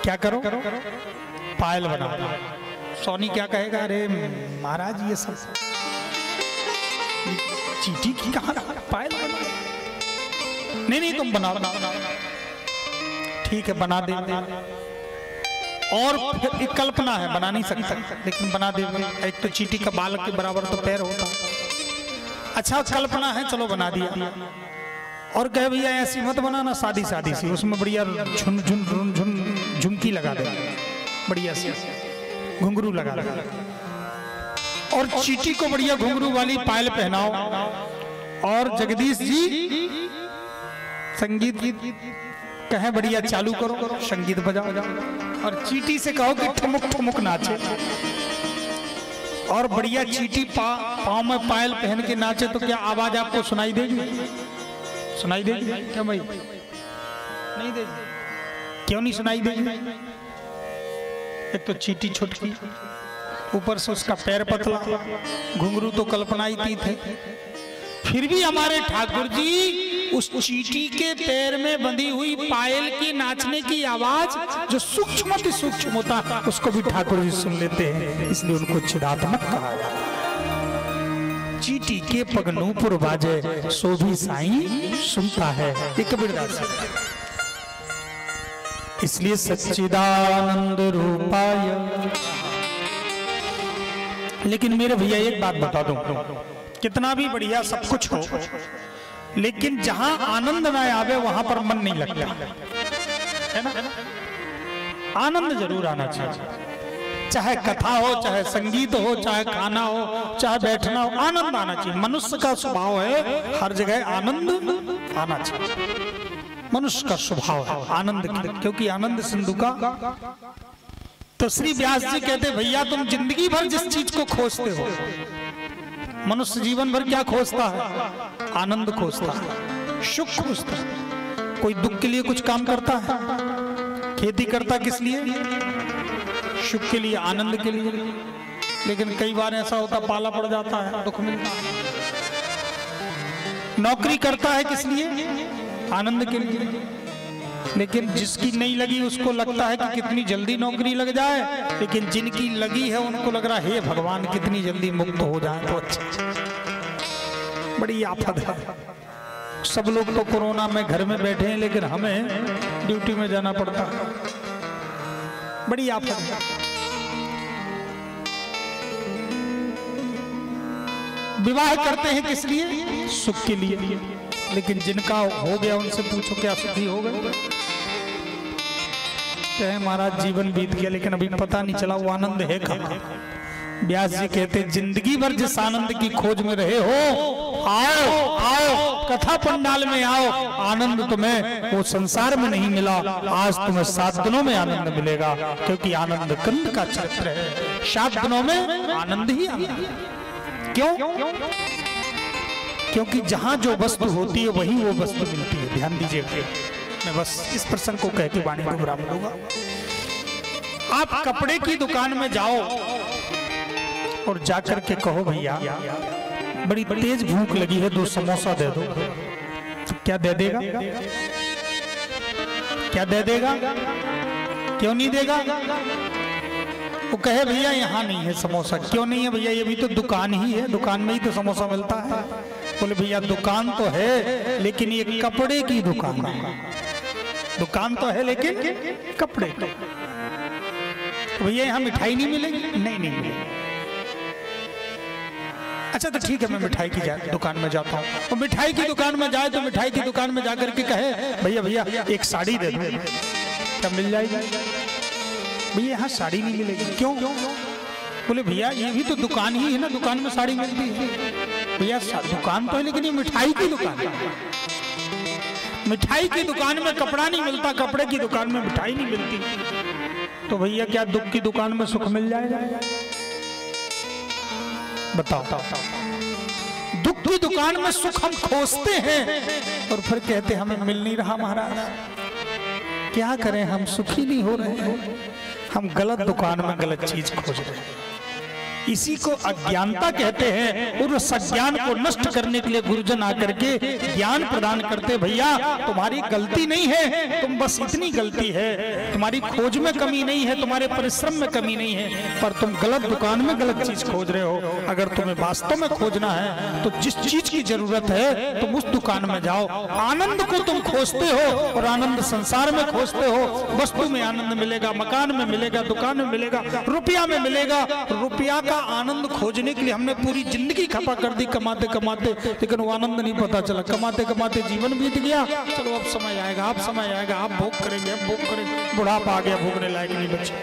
क्या करो? पायल बना दो। सोनी क्या कहेगा? अरे महाराज ये सब चींटी की कहाँ पायल बना? नहीं तुम बनाओ। ठीक है बना दे। और फिर एक कल्पना है, बना नहीं सकता लेकिन बना दे। एक तो चींटी का बालक के बराबर तो पैर होता। अच्छा कल्पना है, चलो बना दिया। और कहे भैया ऐसी मत बनाना, सादी सादी सी, उसमें बढ़िया झुन झुन झुन झुन झुमकी लगा दे, बढ़िया सी घुंघरू लगा दे, और चींटी को बढ़िया घुंघरू वाली पायल पहनाओ, और जगदीश जी संगीत कहे बढ़िया चालू करो, संगीत बजाओ, और चींटी से कहो कि ठुमुक ठुमुक नाचे, और बढ़िया चींटी पाँव में पायल पहन के नाचे तो क्या आवाज आपको सुनाई देगी? सुनाई देगी क्या भाई? नहीं देगी। क्यों नहीं सुनाई देगी? एक तो चींटी छुटकी, ऊपर से उसका पैर पतला, घुंघरू तो कल्पना ही थे। फिर भी हमारे ठाकुर जी उस चींटी के पैर में बंधी हुई पायल की नाचने की आवाज जो सूक्ष्म अति सूक्ष्म होता है उसको भी ठाकुर जी सुन लेते हैं, इसलिए उनको चिदात्मक कहा जाता है। चींटी के पग नूपुर बाजे सो भी साईं सुनता है, ये कबीरदास। इसलिए सच्चिदानंद रूपाय। लेकिन मेरे भैया एक बात बता दूं, कितना भी बढ़िया सब कुछ हो, लेकिन जहां आनंद ना आवे वहां पर मन नहीं लगता है ना। आनंद जरूर आना चाहिए, चाहे कथा हो, चाहे संगीत हो, चाहे खाना हो, चाहे बैठना हो, आनंद आना चाहिए। मनुष्य का स्वभाव है हर जगह आनंद आना चाहिए। मनुष्य का स्वभाव है आनंद, क्योंकि आनंद सिंधु का। तो श्री व्यास जी कहते भैया तुम जिंदगी भर जिस चीज को खोजते हो, मनुष्य जीवन भर क्या खोजता है? आनंद खोजता है, सुख खोजता है। कोई दुख के लिए कुछ काम करता है? खेती करता किस लिए? सुख के लिए, आनंद के लिए। लेकिन कई बार ऐसा होता पाला पड़ जाता है, दुख मिलता है। नौकरी करता है किस लिए? आनंद के लिए। लेकिन जिसकी नहीं लगी उसको लगता है कि कितनी जल्दी नौकरी लग जाए, लेकिन जिनकी लगी है उनको लग रहा है हे भगवान कितनी जल्दी मुक्त हो जाए तो अच्छा। बड़ी आफत है। सब लोग तो कोरोना में घर में बैठे हैं, लेकिन हमें ड्यूटी में जाना पड़ता है। बड़ी आफत है। विवाह करते हैं किस लिए? सुख के लिए। लेकिन जिनका हो गया उनसे पूछो क्या सुखी हो गए? कहे महाराज जीवन बीत गया लेकिन अभी पता नहीं चला वो आनंद है कहाँ। व्यास जी कहते जिंदगी भर जिस आनंद की खोज में रहे हो, आओ आओ कथा पंडाल में आओ, आनंद तुम्हें वो संसार में नहीं मिला, आज तुम्हें 7 दिनों में आनंद मिलेगा, क्योंकि आनंद कंद का चरित्र है। 7 दिनों में आनंद ही आनंद। क्यों? क्योंकि जहां जो वस्तु होती है वही वो वस्तु मिलती है। ध्यान दीजिए, मैं बस इस प्रसंग को कह के वाणी को विराम दूंगा। आप कपड़े की दुकान में जाओ और जाकर के कहो भैया बड़ी तेज भूख लगी है, 2 समोसा दे दो, क्या दे देगा? क्या दे देगा? क्यों नहीं देगा? वो कहे भैया यहाँ नहीं है समोसा। क्यों नहीं है भैया? ये भी तो दुकान ही है, दुकान में ही तो समोसा मिलता है। बोले भैया दुकान तो है लेकिन ये कपड़े की दुकान है। दुकान तो है लेकिन कपड़े। भैया यहाँ मिठाई नहीं मिलेगी? नहीं नहीं मिलेगी। अच्छा तो ठीक है, मैं मिठाई की दुकान में जाता हूँ। और मिठाई की दुकान में जाए तो मिठाई की दुकान में जाकर के कहे भैया भैया एक साड़ी दे दो, क्या मिल जाएगी? भैया यहाँ साड़ी नहीं मिलेगी। क्यों? बोले भैया ये भी तो दुकान ही है ना, दुकान में साड़ी मिलती है। भैया दुकान तो है लेकिन ये मिठाई की दुकान है। मिठाई की दुकान में कपड़ा नहीं मिलता, कपड़े की दुकान में मिठाई नहीं मिलती। तो भैया क्या दुख की दुकान में सुख मिल जाएगा? बताओ। दुख की दुकान में सुख हम खोजते हैं और फिर कहते हमें मिल नहीं रहा महाराज। क्या करें, हम सुखी नहीं हो रहे हैं। हम गलत दुकान में गलत चीज खोज रहे हैं। इसी को अज्ञानता कहते हैं। और उस अज्ञान को नष्ट करने के लिए गुरुजन आकर के ज्ञान प्रदान करते। भैया तुम्हारी गलती नहीं है, तुम बस इतनी गलती है, तुम्हारी खोज में कमी नहीं है, तुम्हारे परिश्रम में कमी नहीं है, पर तुम गलत दुकान में गलत चीज खोज रहे हो। अगर तुम्हें वास्तव में खोजना है तो जिस चीज की जरूरत है तुम उस दुकान में जाओ। आनंद को तुम खोजते हो और आनंद संसार में खोजते हो। वस्तु में आनंद मिलेगा, मकान में मिलेगा, दुकान में मिलेगा, रुपया में मिलेगा। रुपया का आनंद खोजने के लिए हमने पूरी जिंदगी खपा कर दी कमाते कमाते, लेकिन वो आनंद नहीं पता चला। कमाते कमाते जीवन बीत गया। चलो अब समय आएगा, अब समय आएगा, आप भोग करेंगे, अब भोग करेंगे। बुढ़ापा आ गया, भोगने लायक नहीं बचे,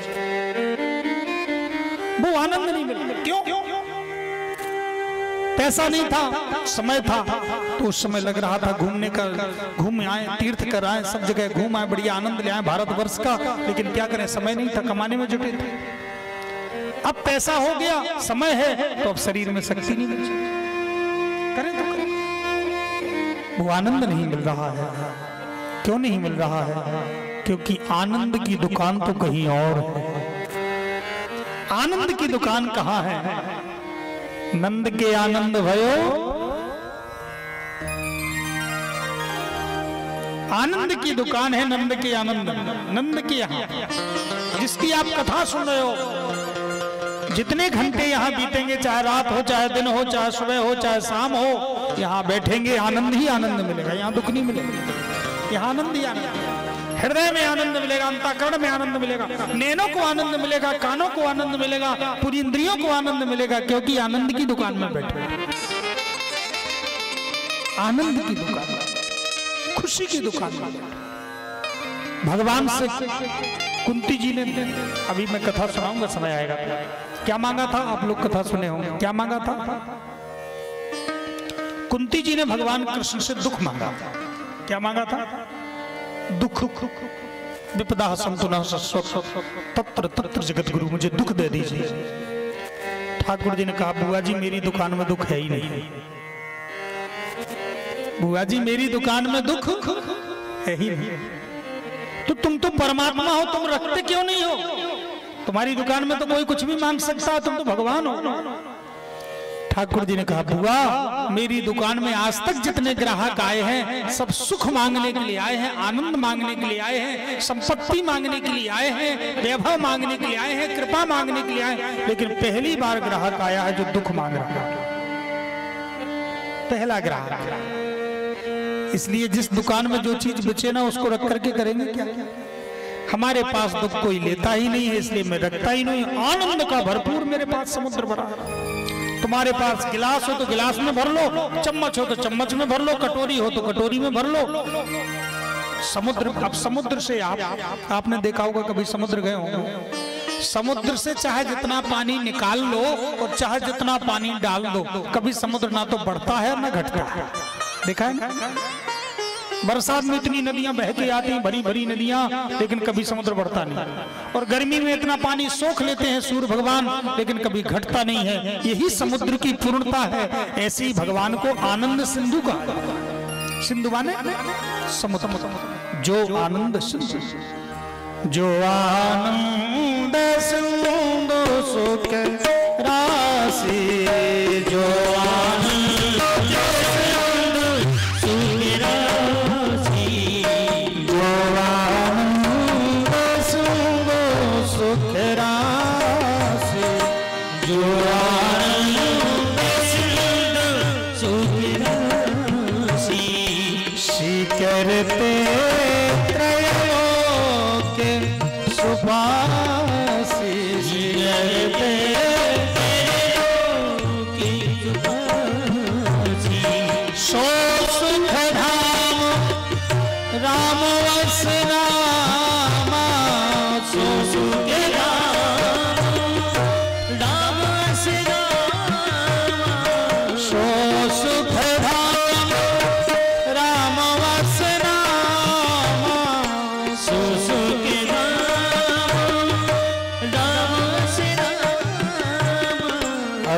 वो आनंद नहीं मिला। क्यों? पैसा नहीं था, समय था। तो उस समय लग रहा था घूमने का, घूम आए, तीर्थ कर आए, सब जगह घूम आए, बढ़िया आनंद ले आए भारतवर्ष का। लेकिन क्या करें, समय नहीं था, कमाने में जुटे थे। अब पैसा हो गया, समय है, तो अब शरीर में शक्ति नहीं बची। करें तो करें, वो आनंद नहीं मिल रहा है। क्यों नहीं मिल रहा है? क्योंकि आनंद की दुकान तो कहीं और है। आनंद की दुकान कहाँ है? नंद के आनंद भयो, आनंद की दुकान है नंद के आनंद। नंद के यहाँ जिसकी आप कथा सुन रहे हो, जितने घंटे यहाँ बीतेंगे, चाहे रात हो, चाहे दिन हो, चाहे सुबह हो, चाहे शाम हो, यहाँ बैठेंगे आनंद ही आनंद मिलेगा। यहाँ दुख नहीं मिलेगा, यहाँ आनंद ही आनंद। हृदय में आनंद मिलेगा, अंतःकरण में आनंद मिलेगा, नैनों को आनंद मिलेगा, कानों को आनंद मिलेगा, पूरी इंद्रियों को आनंद मिलेगा। क्योंकि आनंद की दुकान में बैठे, आनंद की दुकान, खुशी की दुकान में। भगवान से कुंती जी ने, अभी मैं कथा सुनाऊंगा, समय आएगा, क्या मांगा था? आप लोग कथा सुने होंगे। क्या मांगा था? कुंती जी ने भगवान कृष्ण से दुख मांगा। क्या मांगा था? दुख। विपदा संतुना तत्र तत्र जगत गुरु, मुझे दुख दे दीजिए। ठाकुर जी ने कहा, बुआ जी मेरी दुकान में दुख है ही नहीं। बुआ जी मेरी दुकान में दुख है ही नहीं। तो तुम तो परमात्मा हो, तुम रखते क्यों नहीं हो? तुम्हारी दुकान में तो कोई कुछ भी मांग सकता है, तुम तो भगवान हो। ठाकुर जी ने कहा, बुआ मेरी दुकान में आज तक जितने ग्राहक आए हैं सब सुख मांगने के लिए आए हैं, आनंद मांगने के लिए आए हैं, संपत्ति मांगने के लिए आए हैं, वैभव मांगने के लिए आए हैं, कृपा मांगने के लिए आए हैं। लेकिन पहली बार ग्राहक आया है जो दुख मांग रहा है, पहला ग्राहक। इसलिए जिस दुकान में जो चीज बेचे ना उसको रख करके करेंगे क्या? हमारे पास दुख कोई लेता ही नहीं है, इसलिए मैं रखता ही नहीं। आनंद का भरपूर मेरे पास समुद्र भरा। तुम्हारे पास गिलास हो तो गिलास में भर लो, चम्मच हो तो चम्मच में भर लो, कटोरी हो तो कटोरी में भर लो। समुद्र, अब समुद्र से आपने देखा होगा, कभी समुद्र गए होंगे, समुद्र से चाहे जितना पानी निकाल लो और चाहे जितना पानी डाल दो, कभी समुद्र ना तो बढ़ता है ना घटता है। देखा है ना? बरसात में इतनी नदियां बह के आती हैं, भरी भरी नदियां, लेकिन कभी समुद्र बढ़ता नहीं। और गर्मी में इतना पानी सोख लेते हैं सूर्य भगवान, लेकिन कभी घटता नहीं है। यही समुद्र की पूर्णता है। ऐसे ही भगवान को आनंद सिंधु का, सिंधु माने समुद्र, जो आनंद सिंधु, जो आनंद सिंधु सुख राशि, जो आनंद करते त्रयोलोक सुभाषी, करते त्रयोलोक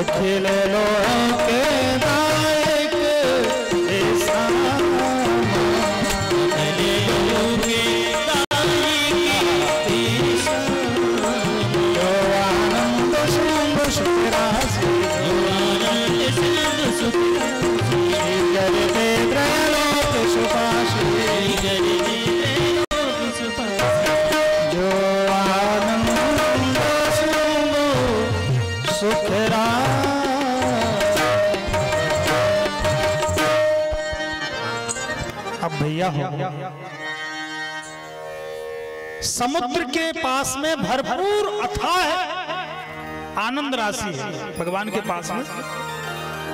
अखिल लोक दायक ऐसा भैया हो समुद्र के पास में भरपूर अथाह आनंद राशि है। भगवान के पास में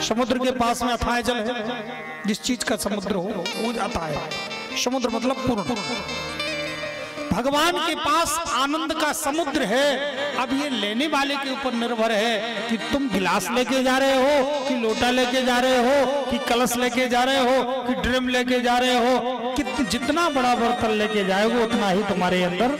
समुद्र के पास में अथाह जल है। जिस चीज का समुद्र हो वो अथाह है। समुद्र मतलब पूर्ण। भगवान के पास आनंद का समुद्र है। अब ये लेने वाले के ऊपर निर्भर है कि तुम गिलास लेके जा रहे हो, कि लोटा लेके जा रहे हो, कि कलश लेके जा रहे हो, कि ड्रम लेके जा रहे हो। कि जितना बड़ा बर्तन लेके जाएगा उतना ही तुम्हारे अंदर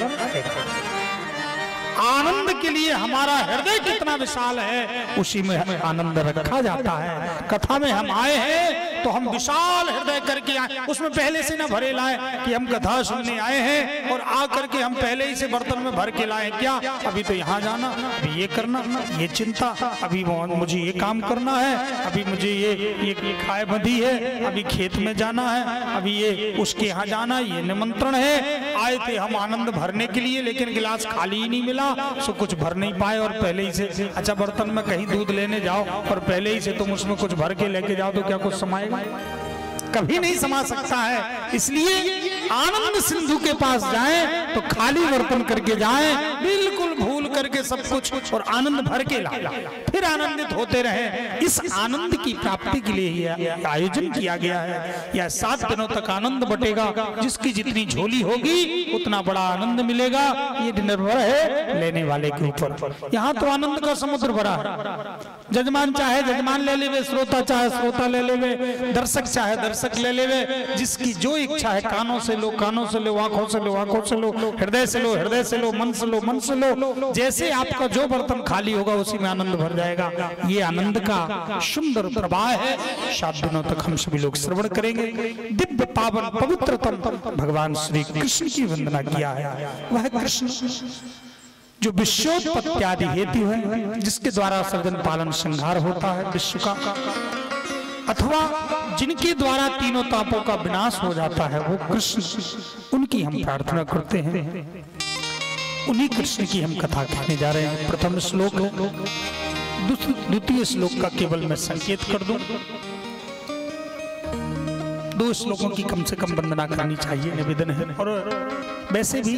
आनंद के लिए हमारा हृदय कितना विशाल है उसी में हमें आनंद रखा जाता है। कथा में हम आए हैं तो हम विशाल हृदय करके आए। उसमें पहले से ना भरे लाए कि हम कथा सुनने आए हैं और आ करके हम पहले ही से बर्तन में भर के लाए। क्या अभी तो यहाँ जाना, अभी ये करना, ये चिंता, अभी मुझे ये काम करना है, अभी मुझे ये खाए बंधी है, अभी खेत में जाना है, अभी ये उसके यहाँ जाना, ये निमंत्रण है। आए थे हम आनंद भरने के लिए लेकिन गिलास खाली ही नहीं मिला, सो कुछ भर नहीं पाए। और पहले ही से अच्छा बर्तन में कहीं दूध लेने जाओ और पहले ही से तुम उसमें कुछ भर के लेके जाओ तो क्या कुछ समाएगा? कभी नहीं समा सकता है। इसलिए आनंद सिंधु के पास जाएं तो खाली बर्तन करके जाएं, बिल्कुल भूल करके सब कुछ और आनंद भर के लाएं, फिर आनंदित होते रहें। इस आनंद की प्राप्ति के लिए यह आयोजन किया गया है। यह 7 दिनों तक आनंद बटेगा। जिसकी जितनी झोली होगी उतना बड़ा आनंद मिलेगा। ये निर्भर है लेने वाले के ऊपर। यहाँ तो आनंद का समुद्र भरा है। जजमान चाहे जजमान ले लेवे, श्रोता चाहे श्रोता ले लेवे, दर्शक चाहे दर्शक ले लेवे। जिसकी जो इच्छा है कानों से लो, कानों से लो, आंखों से लो, आंखों से लो, हृदय से लो, हृदय से लो, मन से लो, मन से लो। जैसे आपका जो बर्तन खाली होगा उसी में आनंद भर जाएगा। ये आनंद का सुंदर प्रवाह है। 7 दिनों तक हम सभी लोग श्रवण करेंगे। दिव्य पावन पवित्रतम भगवान श्री कृष्ण की वंदना किया है। वह कृष्ण जो विश्वोत्पत्त्यादि हेतु है, जिसके द्वारा सृजन पालन संहार होता है विश्व का, अथवा जिनके द्वारा तीनों तापों का विनाश हो जाता है, वो कृष्ण, उनकी हम प्रार्थना करते हैं। उन्हीं कृष्ण की हम कथा कहने जा रहे हैं। प्रथम श्लोक है, द्वितीय श्लोक का केवल मैं संकेत कर दूं। 2 श्लोकों की कम से कम वंदना करनी चाहिए, निवेदन है। और वैसे भी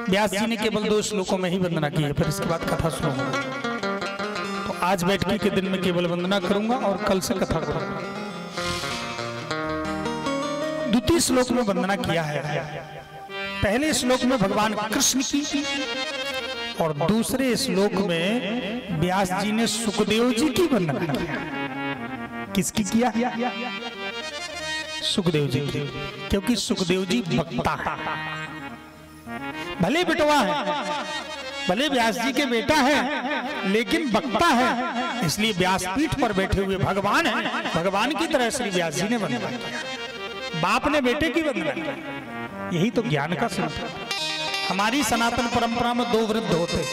व्यास जी ने केवल 2 श्लोकों में ही वंदना की है, फिर इसके बाद कथा सुनूंगा। तो आज बैठकी के दिन में केवल वंदना करूंगा और कल से कथा करूंगा। द्वितीय श्लोक में वंदना किया है। पहले श्लोक में भगवान कृष्ण की और दूसरे श्लोक में व्यास जी ने सुखदेव जी की वंदना की। किसकी किया? सुखदेव जी की, क्योंकि सुखदेव जी वक्ता है। भले बेटवा है, भले व्यास जी के बेटा है, लेकिन वक्ता है। इसलिए व्यासपीठ पर बैठे हुए भगवान है। भगवान की तरह श्री व्यास जी ने वंदना किया। बाप ने बेटे की वंदना की। यही तो ज्ञान का स्वरूप है। हमारी सनातन परंपरा में 2 वृद्ध होते हैं,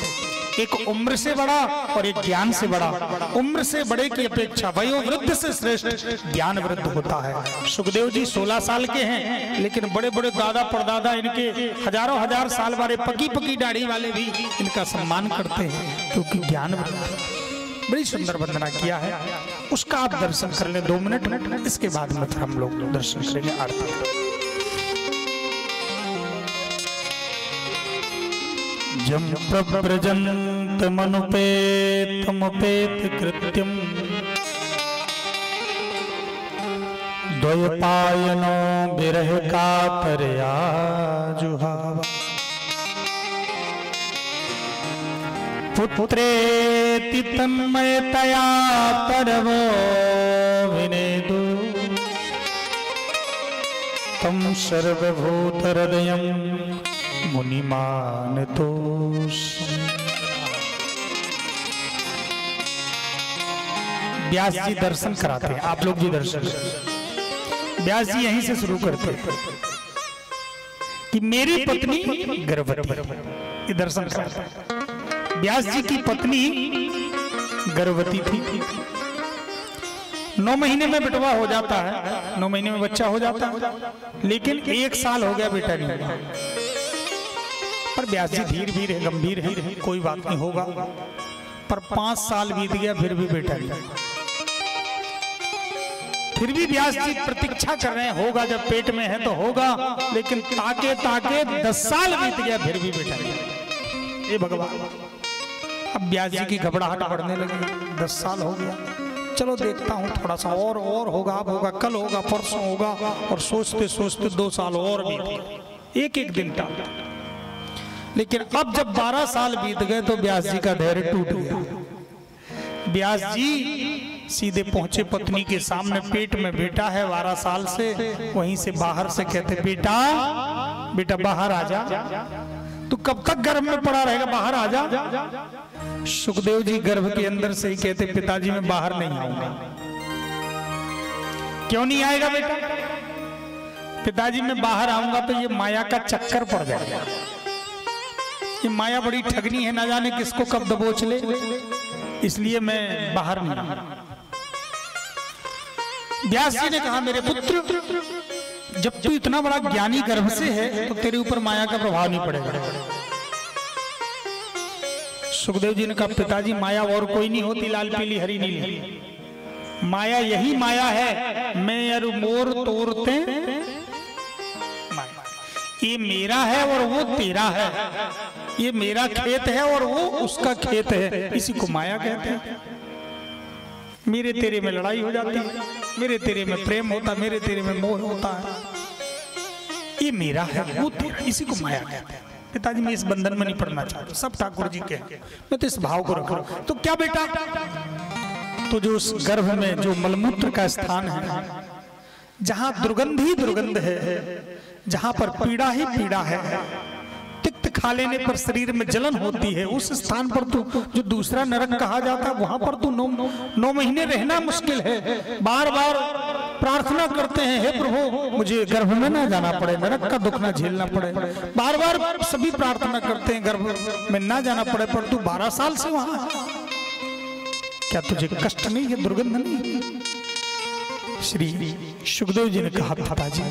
एक उम्र से बड़ा और एक ज्ञान से बड़ा। उम्र से बड़े की अपेक्षा वयोवृद्ध से श्रेष्ठ ज्ञान वृद्ध होता है। सुखदेव जी 16 साल के हैं, लेकिन बड़े बड़े दादा परदादा इनके हजारों हजार साल वाले पकी पकी दाढ़ी वाले भी इनका सम्मान करते हैं, क्योंकि ज्ञान वृद्ध। बड़ी सुंदर वंदना किया है, उसका आप दर्शन कर लें 2 मिनट। इसके बाद में हम लोग दर्शन करेंगे आरती। जम प्रव्रजन्त मनुपेतमुपेत कृत्यम द्वयपायनो विरह कातरया जुहावा पुत्रेति तन्मयतया परवो विनेदु तम सर्वभूत हृदयं मुनिमानतोष। व्यास जी दर्शन कराते हैं, आप लोग भी दर्शन। व्यास जी यहीं से शुरू करते हैं कि मेरी पत्नी गर्भवती, ये दर्शन कराते हैं। व्यास जी की पत्नी गर्भवती थी, 9 महीने में बेटवा हो जाता है, 9 महीने में बच्चा हो जाता है, लेकिन 1 साल हो गया बेटा नहीं हुआ। पर व्यास जी धीर भी है, गंभीर है, कोई बात नहीं होगा। पर 5 साल बीत गया, फिर भी बेटा नहीं। फिर भी व्यास जी प्रतीक्षा कर रहे हैं, होगा जब पेट में है तो होगा, लेकिन ताके ताके 10 साल बीत गया, फिर भी बेटा नहीं। ये भगवान। अब व्यास जी की घबराहट बढ़ने लगी, 10 साल हो गया, चलो देखता हूँ थोड़ा सा और होगा, अब होगा, कल होगा, परसों होगा, और सोचते सोचते 2 साल और बीत गए, एक दिन टालता। लेकिन अब जब 12 साल बीत गए तो व्यास जी का धैर्य टूट गया। व्यास जी सीधे पहुंचे पत्नी के सामने, पेट में बेटा है 12 साल से, वहीं से बाहर से कहते, बेटा बेटा बाहर आ जा, तू कब तक गर्भ में पड़ा रहेगा, बाहर आ जा। सुखदेव जी गर्भ के अंदर से ही कहते, पिताजी मैं बाहर नहीं आऊंगा। क्यों नहीं आएगा बेटा? पिताजी मैं बाहर आऊंगा तो ये माया का चक्कर पड़ जाएगा, ये माया बड़ी ठगनी है, ना जाने किसको कब दबोच ले, इसलिए मैं बाहर नहीं आऊंगा। व्यास जी ने कहा, मेरे पुत्र जब तू इतना बड़ा ज्ञानी गर्भ से है तो तेरे ऊपर माया का प्रभाव नहीं पड़ेगा। सुखदेव जी ने कहा, पिताजी माया और कोई नहीं होती, लाल पीली हरी नीली, माया यही माया है, मैं अरु मोर तोड़ते, ये मेरा है और वो तेरा है, ये मेरा खेत है और वो उसका खेत है, इसी को माया कहते हैं। मेरे तेरे में लड़ाई हो जाती है, मेरे तेरे में प्रेम होता है, मेरे तेरे में मोह होता है, ये मेरा है वो तेरा, इसी को माया कहते हैं। पिताजी मैं इस बंधन में नहीं पड़ना चाहता, सब ठाकुर जी के हैं, मैं तो इस भाव को रख रहा हूं। तो क्या बेटा, तो जो उस गर्भ में जो मलमूत्र का स्थान है, जहां दुर्गंध ही दुर्गंध है, जहां पर पीड़ा ही पीड़ा है, तिक्त खा लेने पर शरीर में जलन होती है, उस स्थान पर तू, जो दूसरा नरक कहा जाता है, वहां पर तू 9 महीने रहना मुश्किल है। बार बार प्रार्थना करते हैं, हे प्रभु मुझे गर्भ में ना जाना पड़े, नरक का दुख ना झेलना पड़े, बार बार सभी प्रार्थना करते हैं गर्भ में ना जाना पड़े, पर तू 12 साल से वहां, क्या तुझे कष्ट नहीं है, दुर्गंध नहीं? श्री सुखदेव जी ने कहा, पिताजी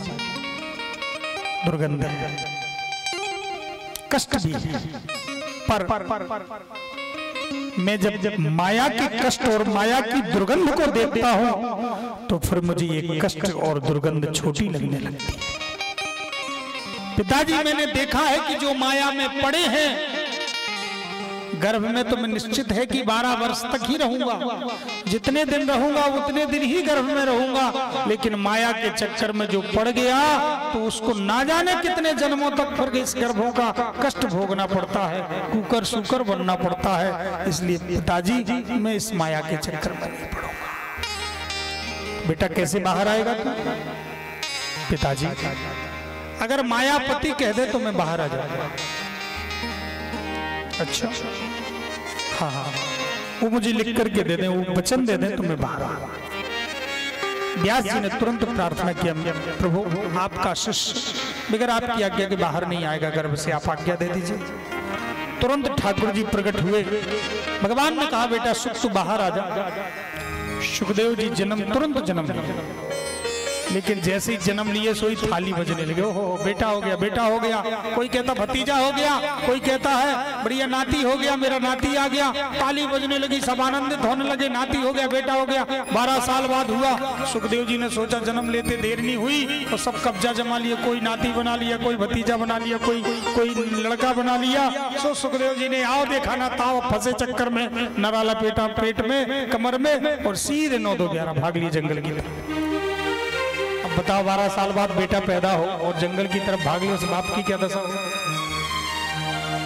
दुर्गंध कष्ट भी है, पर मैं जब माया के कष्ट और माया की दुर्गंध को देखता हूं तो फिर मुझे ये कष्ट और दुर्गंध छोटी लगने लगती है। पिताजी मैंने देखा है कि जो माया में पड़े हैं गर्भ में, तो मैं निश्चित है कि 12 वर्ष तक ही रहूंगा, जितने दिन रहूंगा उतने दिन ही गर्भ में रहूंगा, लेकिन माया के चक्कर में जो पड़ गया तो उसको ना जाने कितने जन्मों तक फिर इस गर्भों का कष्ट भोगना पड़ता है, कुकर सुकर बनना पड़ता है। इसलिए पिताजी मैं इस माया के चक्कर में नहीं पड़ूंगा। बेटा कैसे बाहर आएगा तू? पिताजी अगर मायापति कह दे तो मैं बाहर आ जाऊंगा। अच्छा हाँ हाँ, वो मुझे लिख करके दे दें, वो वचन दे दें तो मैं बाहर आऊंगा। व्यास जी ने तुरंत प्रार्थना किया, प्रभु आपका शिष्य बगैर आपकी आज्ञा के बाहर नहीं आएगा गर्भ से, आप आज्ञा दे दीजिए। तुरंत ठाकुर जी प्रकट हुए, भगवान ने कहा बेटा सुख तू बाहर आ जा। सुखदेव जी तुरंत जन्म लिया, लेकिन जैसे ही जन्म लिए सोई थाली बजने लगे, ओहो बेटा हो गया, बेटा हो गया, कोई कहता भतीजा हो गया, कोई कहता है बढ़िया नाती हो गया, मेरा नाती आ गया, ताली बजने लगी, सब आनंदित होने लगे, नाती हो गया, बेटा हो गया। 12 साल बाद हुआ। सुखदेव जी ने सोचा जन्म लेते देर नहीं हुई तो सब कब्जा जमा लिया, कोई नाती बना लिया, कोई भतीजा बना लिया, कोई लड़का बना लिया। सो सुखदेव जी ने आओ देखा ना ताओ फंसे चक्कर में, नराला पेटा पेट में कमर में, और सीधे 9-2-11 भाग लिए जंगल की तरफ। बताओ 12 साल बाद बेटा पैदा हो और जंगल की तरफ भाग लो, उस बाप की क्या दशा हो।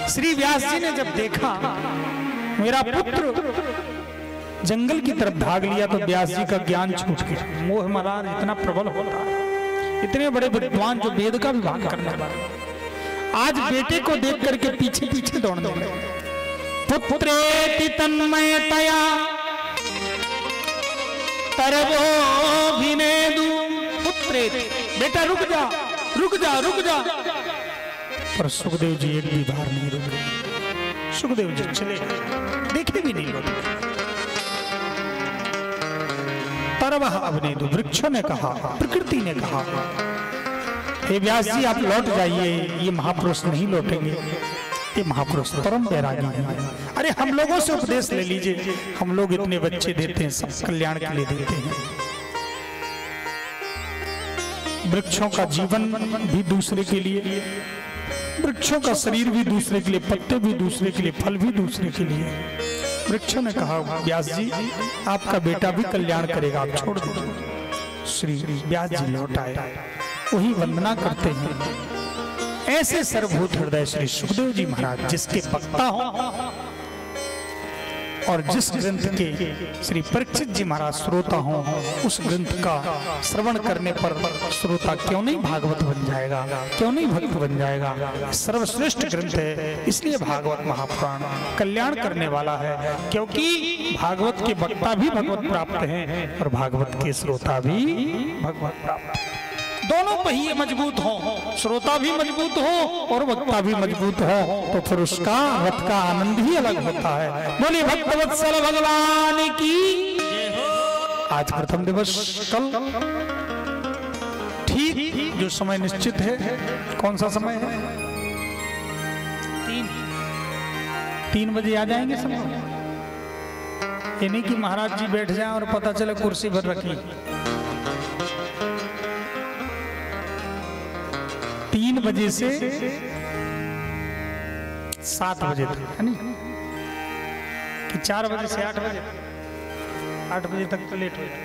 श्री व्यास जी ने जब देखा मेरा पुत्र जंगल की तरफ भाग लिया तो व्यास जी का ज्ञान छूट गया। मोह मरार इतना प्रबल होता है, इतने बड़े विद्वान जो वेद का विभाग करने वाले, आज बेटे को देख करके पीछे पीछे दौड़ने लगे। पुत्रेति तन्मयतया सर्वोभिनेदु पुत्रेति, बेटा रुक जा रुक जा रुक जा। पर सुखदेव जी एक भी बार नहीं रुके। सुखदेव जी चले देखे भी नहीं रुके। तरवः अवनेदु, वृक्षों ने कहा, प्रकृति ने कहा, हे व्यास जी आप लौट जाइए, ये महापुरुष नहीं लौटेंगे, ये महापुरुष परम वैरागी हैं। अरे हम लोगों से उपदेश ले लीजिए, हम लोग इतने बच्चे देते हैं, सब कल्याण के लिए देते हैं। वृक्षों का जीवन भी दूसरे के लिए, वृक्षों का शरीर भी दूसरे के लिए, पत्ते भी दूसरे के लिए, फल भी दूसरे के लिए। वृक्षों ने कहा व्यास जी आपका बेटा भी कल्याण करेगा, आप छोड़ दीजिए। श्री व्यास जी लौट आए, वही वंदना करते हैं। ऐसे सर्वभूत हृदय श्री सुखदेव जी महाराज जिसके वक्ता हो और जिस ग्रंथ के श्री परीक्षित जी महाराज श्रोता हो, उस ग्रंथ का श्रवण करने पर श्रोता क्यों नहीं भागवत बन जाएगा, क्यों नहीं भक्त बन जाएगा। सर्वश्रेष्ठ ग्रंथ है, इसलिए भागवत महापुराण कल्याण करने वाला है, क्योंकि भागवत के वक्ता भी भगवत प्राप्त हैं और भागवत के श्रोता भी भगवत प्राप्त। दोनों पहिए मजबूत हो, श्रोता भी मजबूत हो और वक्ता भी मजबूत हो, तो फिर उसका रथ का आनंद ही अलग होता है। बोलिए भक्तवत्सल भगवान की। आज प्रथम दिवस, कल ठीक जो समय निश्चित है, कौन सा समय है? 3 बजे आ जाएंगे सब। ये नहीं कि महाराज जी बैठ जाएं और पता चले कुर्सी भर रखी। 3 बजे से 7 बजे तक, है नहीं कि 4 बजे से 8 बजे, 8 बजे तक तो लेट हो जाए।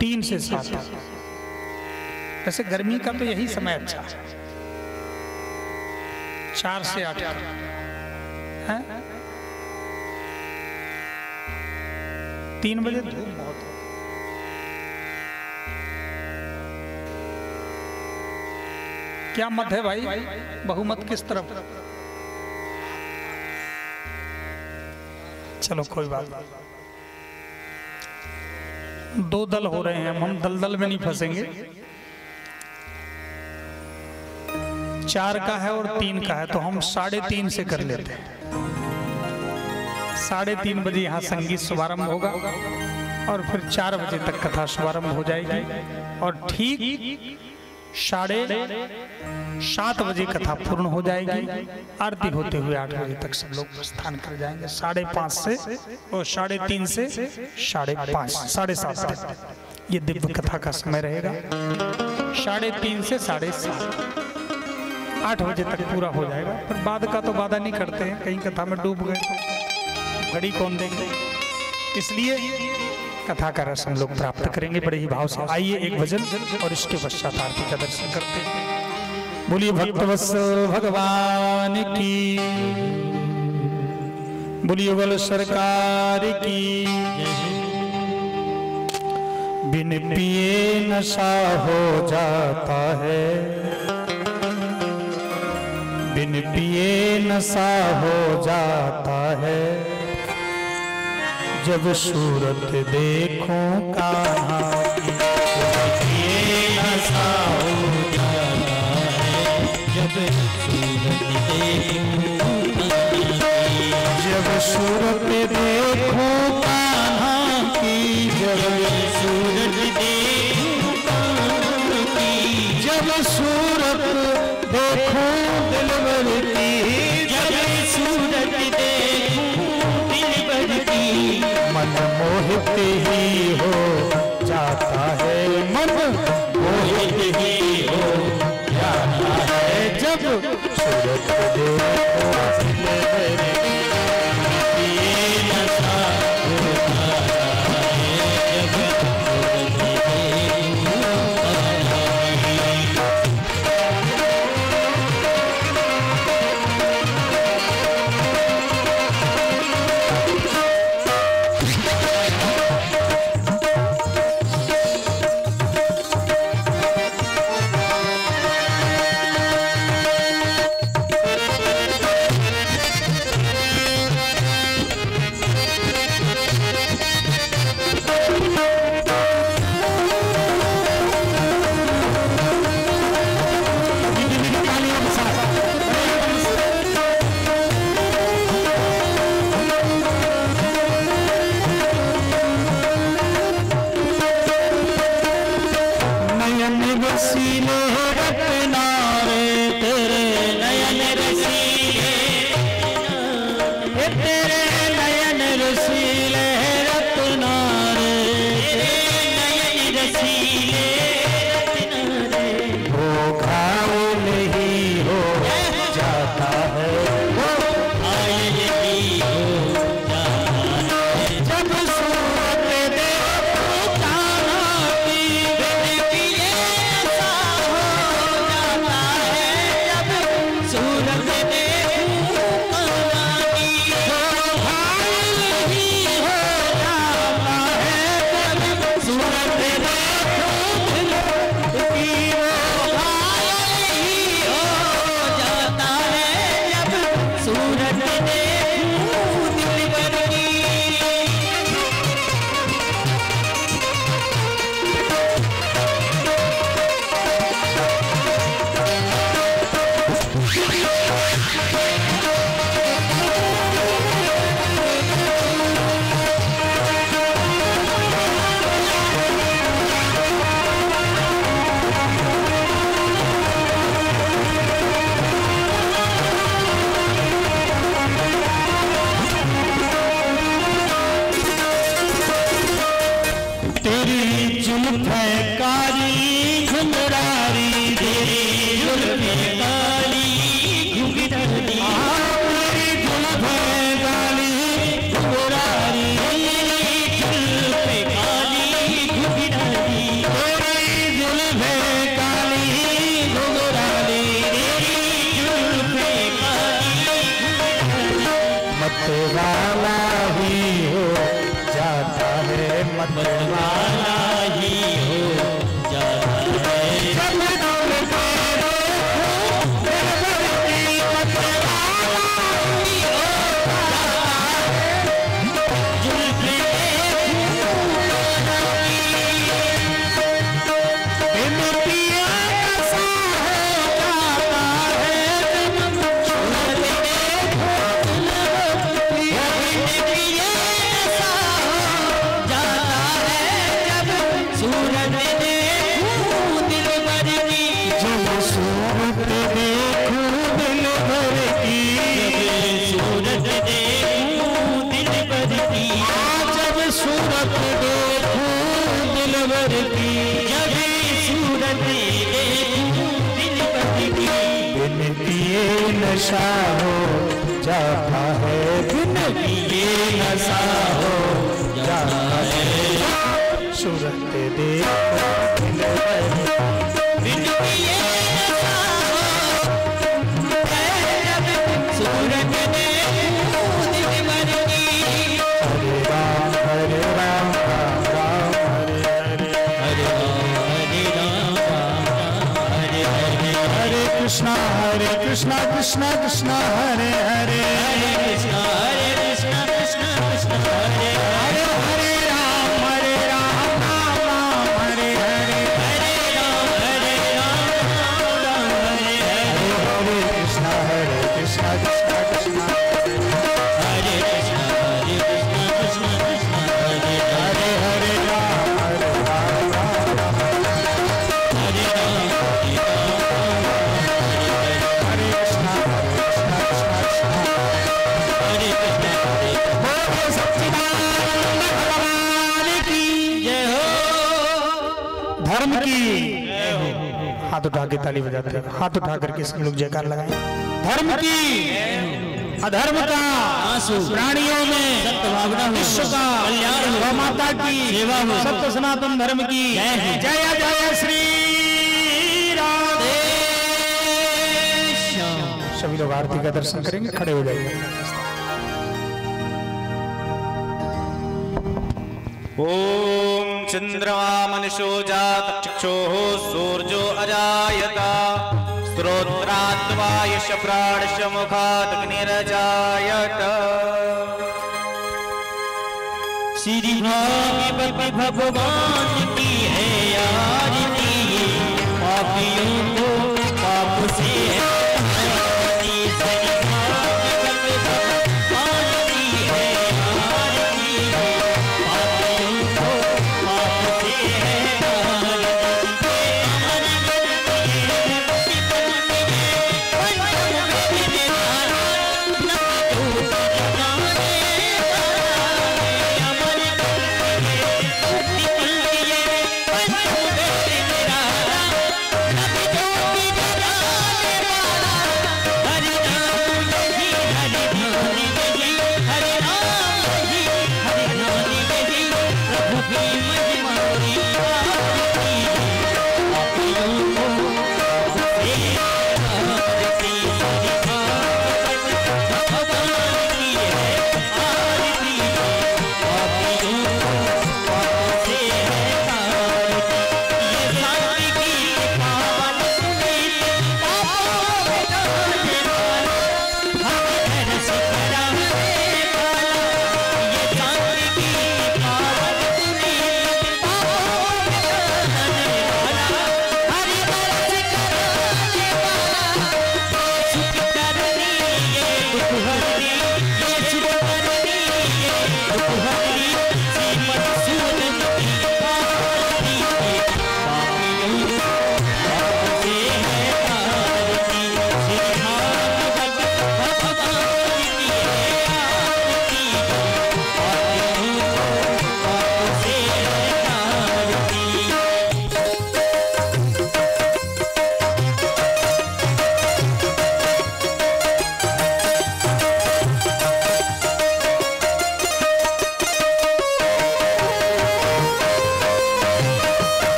3 से 7, वैसे गर्मी का तो यही समय अच्छा है, 4 से 8 है। 3 बजे धूप बहुत है। क्या मत है भाई, बहुमत किस तरफ? चलो कोई बात नहीं, 2 दल हो रहे हैं, हम दलदल में नहीं फंसेंगे। 4 का है और 3 का है, तो हम 3:30 से कर लेते हैं। 3:30 बजे यहाँ संगीत शुभारंभ होगा और फिर 4 बजे तक कथा शुभारंभ हो जाएगी और ठीक 7:30 बजे कथा पूर्ण हो जाएगी। आरती होते हुए 8 बजे तक सब लोग प्रस्थान कर जाएंगे। 5:30 से और 3:30 से 5:30 7:30 तक ये दिव्य कथा का समय रहेगा। 3:30 से 7:30 8 बजे तक पूरा हो जाएगा। पर बाद का तो वादा नहीं करते हैं, कहीं कथा में डूब गए तो घड़ी कौन देंगे, इसलिए कथा का रस हम लोग प्राप्त करेंगे बड़े ही भाव से। आइए एक भजन और इसके पश्चात आरती का दर्शन करते हैं। बोलिए भक्तवत्सल भगवान की, बोलिए बल सरकार की। बिन पिए नशा हो जाता है, बिन पिए नशा हो जाता है, जब सूरत देखूं कहाँ की। नशा हो जाता है, जब सूरत देखूं, जब सूरत देखूं कहाँ की, जब सूरत देखूं कहाँ की, जब सूरत देखूं दिलबर की, जब सूरत मन मोहित ही हो जाता है, मन मोहित ही हो जाता है, जब सूरत देखो नशा होता है, जब तेरे नयन रसीले रत्ना रे, तेरे नयन रसीले रत्ना रे, वो घाव नहीं हो जाता है, वो घायल ही हो जाता है, जब सूरत देखो काना की बेटी ऐसा हो जाता है, जब सूरत देखो काना की वो घायल ही हो जाता है, जब सूरत देखो दिल की वो घायल ही हो जाता है, जब सूरत देखो दिल भर की। तेरी जुल्फे काली घुंघरारी, तेरी जुल्फे काली घुंघरारी, तेरी जुल्फे काली घुंघरारी, तेरी जुल्फे काली घुंघरारी, तेरी जुल्फे काली घुंघरारी, तेरी जुल्फे काली घुंघरारी, मतवाला ही हो जाता है, मतवाला ही हो जाता है, जब दूर से देखो मतवाला ही हो जाता है, जुल्फे देखो बिन पिया ऐसा हो जाता है, जब सूरत देखो बिन पिया ऐसा हो जाता है, जब सूरत देखो दिल भर की, जब सूरत देखो दिल भर की, जब सूरत देखो दिल भर की, जब सूरत देखो दिल भर की, जब सूरत देखो दिल भर की, बिन पिए नशा हो जाता है, बिन पिए नशा हो जाता है, सूरत देखो दिल भर की, बिन पिए नशा हो जाता है, जब सूरत देखो दिल भर की। हरे राम हरे राम राम राम हरे हरे, हरे राम हरे राम राम राम हरे हरे, हरे कृष्णा कृष्णा कृष्णा हरे हरे, हरे कृष्णा कृष्णा कृष्णा हरे हरे, हरे राम राम राम हरे हरे, हरे राम राम राम हरे हरे, हरे कृष्णा कृष्णा कृष्णा हरे कृष्णा कृष्णा कृष्णा हरे हरे, हरे राम राम राम हरे राम हरे कृष्णा कृष्णा कृष्णा हरे कृष्णा बोलो सच्चिदानंद भगवान की जय हो, धर्म की जय हो। हाथ उठा के ताली बजाते हैं, हाथ उठा करके सब लोग जयकार लगाएं। धर्म की अधर्म का प्राणियों में सत्भावना, विश्व का कल्याण, गौ माता की सेवा हो, सत्य सनातन धर्म की जय जय जय श्री राधे श्याम। सभी लोग आरती का दर्शन करेंगे, खड़े हो जाइए। ओम चंद्रमा मनुष्यो जात चक्षुः सूर्यो अजायता श्रोत्राद्वायुष प्राणश मुखात् अग्निरजायत। श्री भागवत भगवान की है आरती, पापियों को पाप से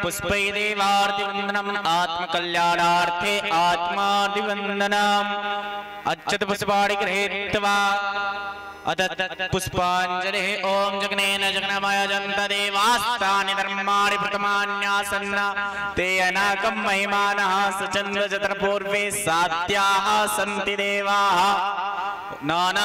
पुष्पै देवार्तिवन्दनम् आत्मकल्याणार्थे आत्मादिवन्दनम् अच्युत पुष्पाणि गृहीत्वा अदत्त पुष्पाञ्जलिः ओम जगनेन जगन्मय जन्त देवास्तानि धर्माणि प्रथमान्यासन्न ते अनाकं महिमानः सचन्द्र जत्र पूर्वे सात्याः सन्ति देवाः नाना